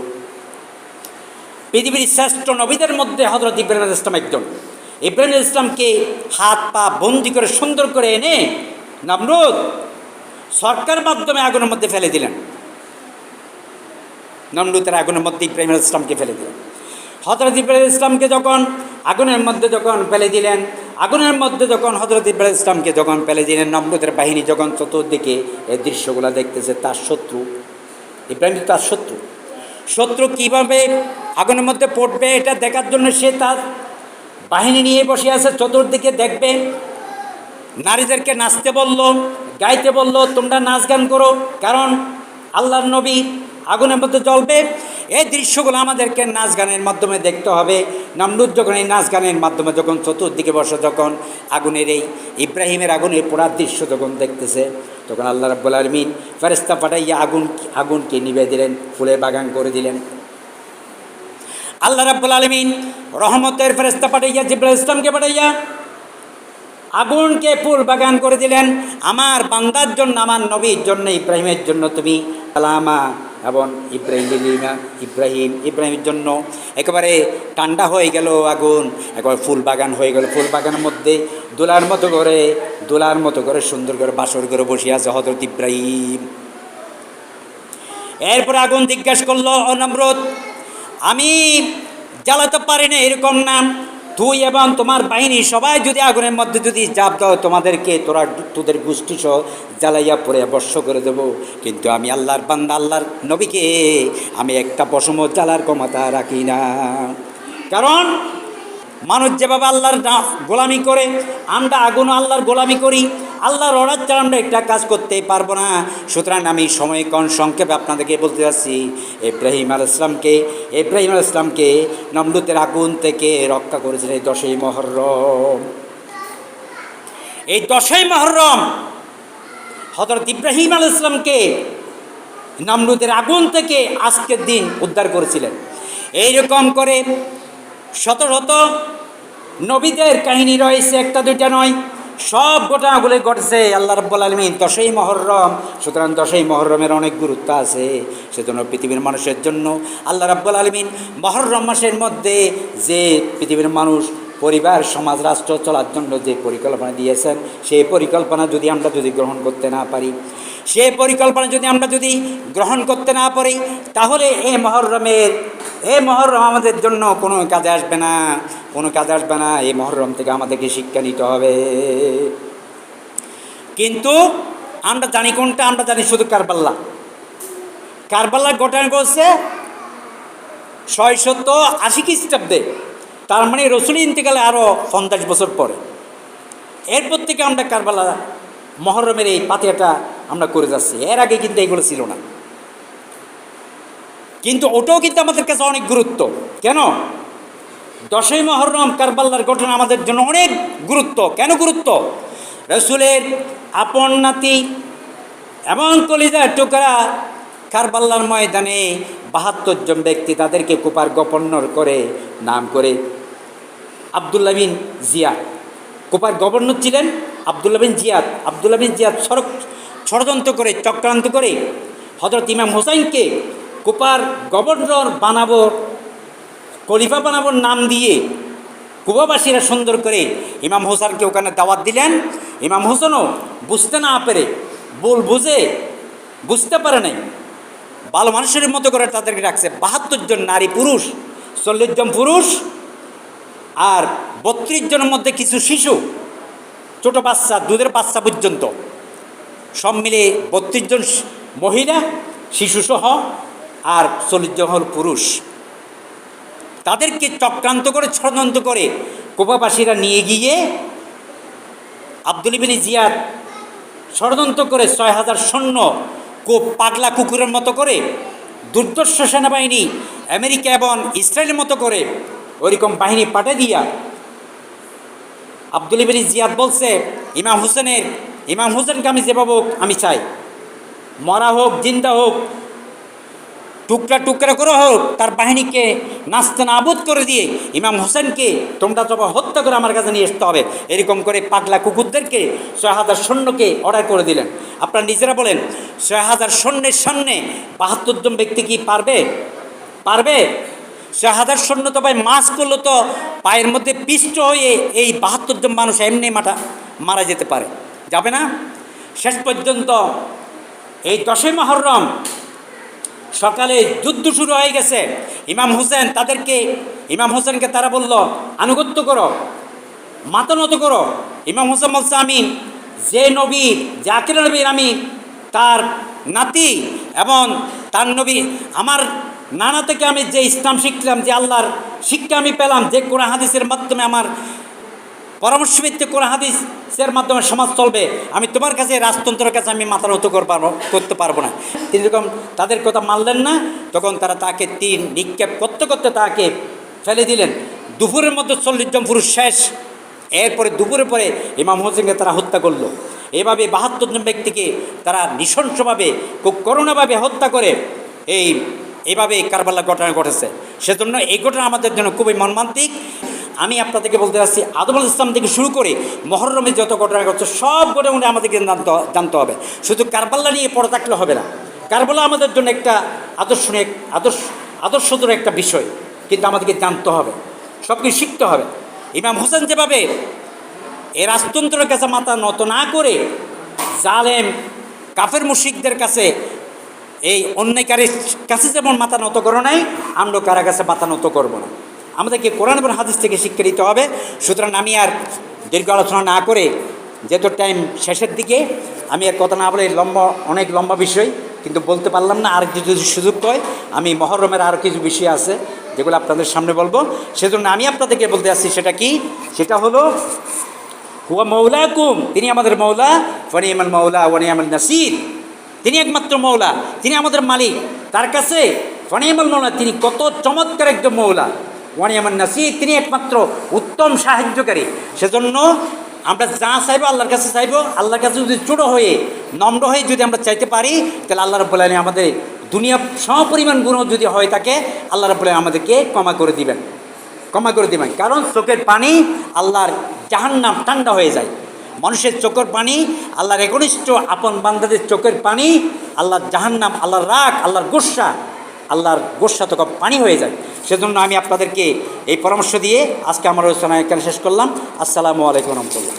[SPEAKER 1] পৃথিবীর শ্রেষ্ঠ নবীদের মধ্যে হযরত ইব্রাহিম আলাইহিস সালাম একজন। ইব্রাহিম আলাইহিস সালামকে হাত পা বন্দি করে সুন্দর করে এনে নমরুদ সরকার মাধ্যমে আগুনের মধ্যে ফেলে দিলেন। নমরুদের আগুনের মধ্যে ইব্রাহিম আলাইহিস সালামকে ফেলে দিলেন। হযরত ইব্রাহিম আলাইহিস সালামকে যখন আগুনের মধ্যে ফেলে দিলেন, আগুনের মধ্যে হযরত ইব্রাহিম আলাইহিস সালামকে ফেলে দিলেন, নমরুদের বাহিনী যখন চতুর্দিকে এই দৃশ্যগুলো দেখতেছে, তার শত্রু ইব্রাহিম, তার শত্রু কীভাবে আগুনের মধ্যে পড়বে এটা দেখার জন্য সে তার বাহিনী নিয়ে বসে আছে। চতুর্দিকে দেখবে, নারীদেরকে নাচতে বলল, গাইতে বলল, তোমরা নাচ গান করো, কারণ আল্লাহর নবী আগুনের মধ্যে জ্বলবে। এই দৃশ্যগুলো আমাদেরকে নাচ গানের মাধ্যমে দেখতে হবে। নমরুদ যখন এই নাচ গানের মাধ্যমে চতুর্দিকে বসে আগুনের এই ইব্রাহিমের আগুনের পোড়ার দৃশ্য যখন দেখতেছে, তখন আল্লাহ রাব্বুল আলামিন ফেরেশতা পাঠাইয়া আগুনকে নিভে দিলেন, ফুলে বাগান করে দিলেন। আল্লাহ রাব্বুল আলামিন রহমতের ফেরেশতা পাঠাইয়া জিবরাইল ইসলামকে পাঠাইয়া আগুনকে ফুল বাগান করে দিলেন। আমার বান্দার জন্য, আমার নবীর জন্য, ইব্রাহিমের জন্য তুমি সালামা এবং ইব্রাহিমের জন্য একেবারে ঠান্ডা হয়ে গেল আগুন, একবার ফুল বাগান হয়ে গেল। ফুল বাগানের মধ্যে দোলার মতো করে সুন্দর করে বাসর করে বসে আছে হযরত ইব্রাহিম। এরপরে আগুন জিজ্ঞাসা করলো, ও নমরুদ, আমি জ্বালাতে পারি না এরকম না, তুই এবং তোমার বাহিনী সবাই যদি আগুনের মধ্যে যদি জাপ দাও, তোমাদেরকে তোদের গোষ্ঠী সহ জ্বালাইয়া পরে বর্ষ করে দেব। কিন্তু আমি আল্লাহর বান্দা, আল্লাহর নবীকে আমি একটা পশম জ্বালার ক্ষমতা রাখি না। কারণ মানুষ যেভাবে আল্লাহর গোলামি করে, আমরা আগুনও আল্লাহর গোলামি করি। আল্লাহর অর্ডার ছাড়া আমরা একটা কাজ করতেই পারবো না। সুতরাং আমি সময় সংক্ষেপে আপনাদেরকে বলতে যাচ্ছি, ইব্রাহিম আলাইহিস সালামকে নমরুদের আগুন থেকে রক্ষা করেছিলেন এই 10ই মুহররম। এই 10ই মুহররম হযরত ইব্রাহিম আলাইহিস সালামকে নমরুদের আগুন থেকে আজকের দিন উদ্ধার করেছিলেন। এইরকম করে শত শত নবীদের কাহিনী রয়েছে, একটা দুইটা নয়, সব ঘটনাগুলো ঘটেছে আল্লাহ রাব্বুল আলামিন 10ই মুহররম। সুতরাং 10ই মুহররমের অনেক গুরুত্ব আছে। সেজন্য পৃথিবীর মানুষের জন্য আল্লাহ রাব্বুল আলামিন মুহররম মাসের মধ্যে যে পৃথিবীর মানুষ পরিবার, সমাজ, রাষ্ট্র চলার জন্য যে পরিকল্পনা দিয়েছেন, সেই পরিকল্পনা যদি আমরা গ্রহণ করতে না পারি, সেই পরিকল্পনা যদি আমরা গ্রহণ করতে না পারি, তাহলে এই মুহররমের এই মহরম আমাদের জন্য কোনো কাজে আসবে না, কোনো কাজে আসবে না, এই মহরম থেকে আমাদেরকে শিক্ষা নিতে হবে। কিন্তু আমরা জানি কোনটা? আমরা জানি শুধু কারবাল্লা। কারবাল্লার ঘটনা করছে 680 খ্রিস্টাব্দে, তার মানে রসুল ইন্তেকালে আরও 50 বছর পরে। এরপর থেকে আমরা কারবালা মহরমের এই পাতিয়াটা আমরা করে যাচ্ছি। এর আগে কিন্তু এইগুলো ছিল না। কিন্তু ওটাও কিন্তু আমাদের কাছে অনেক গুরুত্ব। কেন? 10ই মহরম কারবালার ঘটনা আমাদের জন্য অনেক গুরুত্ব। কেন গুরুত্ব? রসুলের আপন নাতি এমন কলিজার টুকরা কারবালার ময়দানে 72 জন ব্যক্তি তাদেরকে কুপার গভর্নর করে নাম করে আবদুল্লাহ বিন জিয়াদ। কুপার গভর্নর ছিলেন আবদুল্লাহ বিন জিয়াদ। আবদুল্লাহ বিন জিয়াদ ষড়যন্ত্র করে, চক্রান্ত করে হযরত ইমাম হোসাইনকে কুপার গভর্নর বানাবো, খলিফা বানাবোর নাম দিয়ে কুবাবাসীরা সুন্দর করে ইমাম হোসেনকে ওখানে দাওয়াত দিলেন। ইমাম হোসেনও বুঝতে না পেরে, বুঝতে পারে নাই, ভালো মানুষের মতো করে তাদেরকে রাখছে। 72 জন নারী পুরুষ, 40 জন পুরুষ আর 32 জনের মধ্যে কিছু শিশু, ছোট বাচ্চা, দুধের বাচ্চা পর্যন্ত, সব মিলে 32 জন মহিলা শিশুসহ আর 40 জন হল পুরুষ। তাদেরকে চক্রান্ত করে, ষড়যন্ত্র করে কুবাবাসীরা নিয়ে গিয়ে আবদুল্লাহ বিন জিয়াদ ষড়যন্ত্র করে 6000 সৈন্য পাগলা কুকুরের মতো করে, দুর্ধর্ষ সেনাবাহিনী আমেরিকা এবং ইসরায়েলের মতো করে ওইরকম বাহিনী পাঠিয়ে দিয়া আবদুল্লাহ বিন জিয়াদ বলছে ইমাম হোসেনকে আমি যেভাবে হোক আমি চাই, মরা হোক জিন্দা হোক, টুকরা টুকরা করে হোক, তার বাহিনীকে নাস্তে নাবুদ করে দিয়ে ইমাম হোসেনকে তোমরা তবে হত্যা করে আমার কাছে নিয়ে আসতে হবে। এরকম করে পাগলা কুকুরদেরকে 6000 সৈন্যকে অর্ডার করে দিলেন। আপনারা নিজেরা বলেন, 6000 সৈন্যের সামনে 72 জন ব্যক্তি কি পারবে? 6000 সৈন্য তো ভাই মাস করলে তো পায়ের মধ্যে পিষ্ট হয়ে এই 72 জন মানুষ এমনি মারা যেতে পারে, যাবে না? শেষ পর্যন্ত এই 10ই মহরম সকালে যুদ্ধ শুরু হয়ে গেছে। ইমাম হোসেনকে তারা বলল আনুগত্য করো, মাথা নত করো। ইমাম হোসেন বলছে আমি যে নবীর, জাকির নবীর আমি তার নাতি, এবং তার নবী আমার নানা থেকে আমি যে ইসলাম শিখলাম, যে আল্লাহর শিক্ষা আমি পেলাম, যে কোরআন হাদিসের মাধ্যমে আমার পরামর্শভিত্তিক কোরআন হাদিসের মাধ্যমে সমাজ চলবে, আমি তোমার কাছে রাজতন্ত্রের কাছে আমি মাথা নত করতে পারবো না। তিনি যখন তাদের কথা মানলেন না, তখন তারা তাকে নিক্ষেপ করতে করতে তাকে ফেলে দিলেন। দুপুরের মধ্যে 40 জন পুরুষ শেষ। এরপরে দুপুরের পরে ইমাম হোসেনকে তারা হত্যা করলো। এভাবে 72 জন ব্যক্তিকে তারা নৃশংসভাবে, খুব করুণাভাবে হত্যা করে এইভাবে কারবালার ঘটনা ঘটেছে। সেজন্য এই ঘটনা আমাদের জন্য খুবই মর্মান্তিক। আমি আপনাদেরকে বলতে চাচ্ছি, আদম আলাইহিস সালাম থেকে শুরু করে মহরমে যত ঘটনা ঘটছে সব ঘটনা আমাদেরকে জানতে হবে। শুধু কারবালা নিয়ে পড়ে থাকলে হবে না। কারবালা আমাদের জন্য একটা আদর্শতর একটা বিষয়, কিন্তু আমাদেরকে জানতে হবে, সব কিছু শিখতে হবে। ইমাম হোসেন যেভাবে এই রাজতন্ত্রের কাছে মাথা নত না করে জালেম কাফের মুশরিকদের কাছে, এই অন্যায়কারীর কাছে যেমন মাথা নত করো নাই, আমরা কারা কাছে মাথা নত করবো না। আমাদেরকে কোরআন এবং হাদিস থেকে শিক্ষা দিতে হবে। সুতরাং আমি আর দীর্ঘ আলোচনা না করে, যেহেতু টাইম শেষের দিকে, আমি আর কথা না বলে, অনেক লম্বা বিষয় কিন্তু বলতে পারলাম না। আর যদি সুযোগ হয় আমি মহরমের আরও কিছু বিষয় আছে যেগুলো আপনাদের সামনে বলবো। সেজন্য আমি আপনাদেরকে বলতে আসছি, সেটা কি? সেটা হলো হুয়া মৌলাকুম, তিনি আমাদের মৌলা, ওয়ানিয়ামাল মৌলা ওয়ানিয়ামাল নাসির, তিনি একমাত্র মৌলা, তিনি আমাদের মালিক। তার কাছে ওয়ানিয়ামাল মৌলা, তিনি কত চমৎকার একজন মৌলা, ওয়ানিয়ামাল নাসির, তিনি একমাত্র উত্তম সাহায্যকারী। সেজন্য আমরা যা চাইবো আল্লাহর কাছে চাইবো। আল্লাহর কাছে যদি ছোটো হয়ে, নম্র হয়ে যদি আমরা চাইতে পারি, তাহলে আল্লাহ রাব্বুল আলামিন আমাদের দুনিয়া সমপরিমাণ গুণ যদি হয়ে থাকে, আল্লাহ রাব্বুল আলামিন আমাদেরকে ক্ষমা করে দিবেন। কারণ চোখের পানি আল্লাহর জাহান্নাম ঠান্ডা হয়ে যায়। মানুষের চোখের পানি, আল্লাহর একনিষ্ঠ আপন বান্দাদের চোখের পানি, আল্লাহর জাহান্নাম, আল্লাহর রাগ, আল্লাহর গোস্বা তো পানি হয়ে যায়। সেজন্য আমি আপনাদেরকে এই পরামর্শ দিয়ে আজকে আমার আলোচনা এখানে শেষ করলাম। আসসালামু আলাইকুম রহমতুল্লাহ।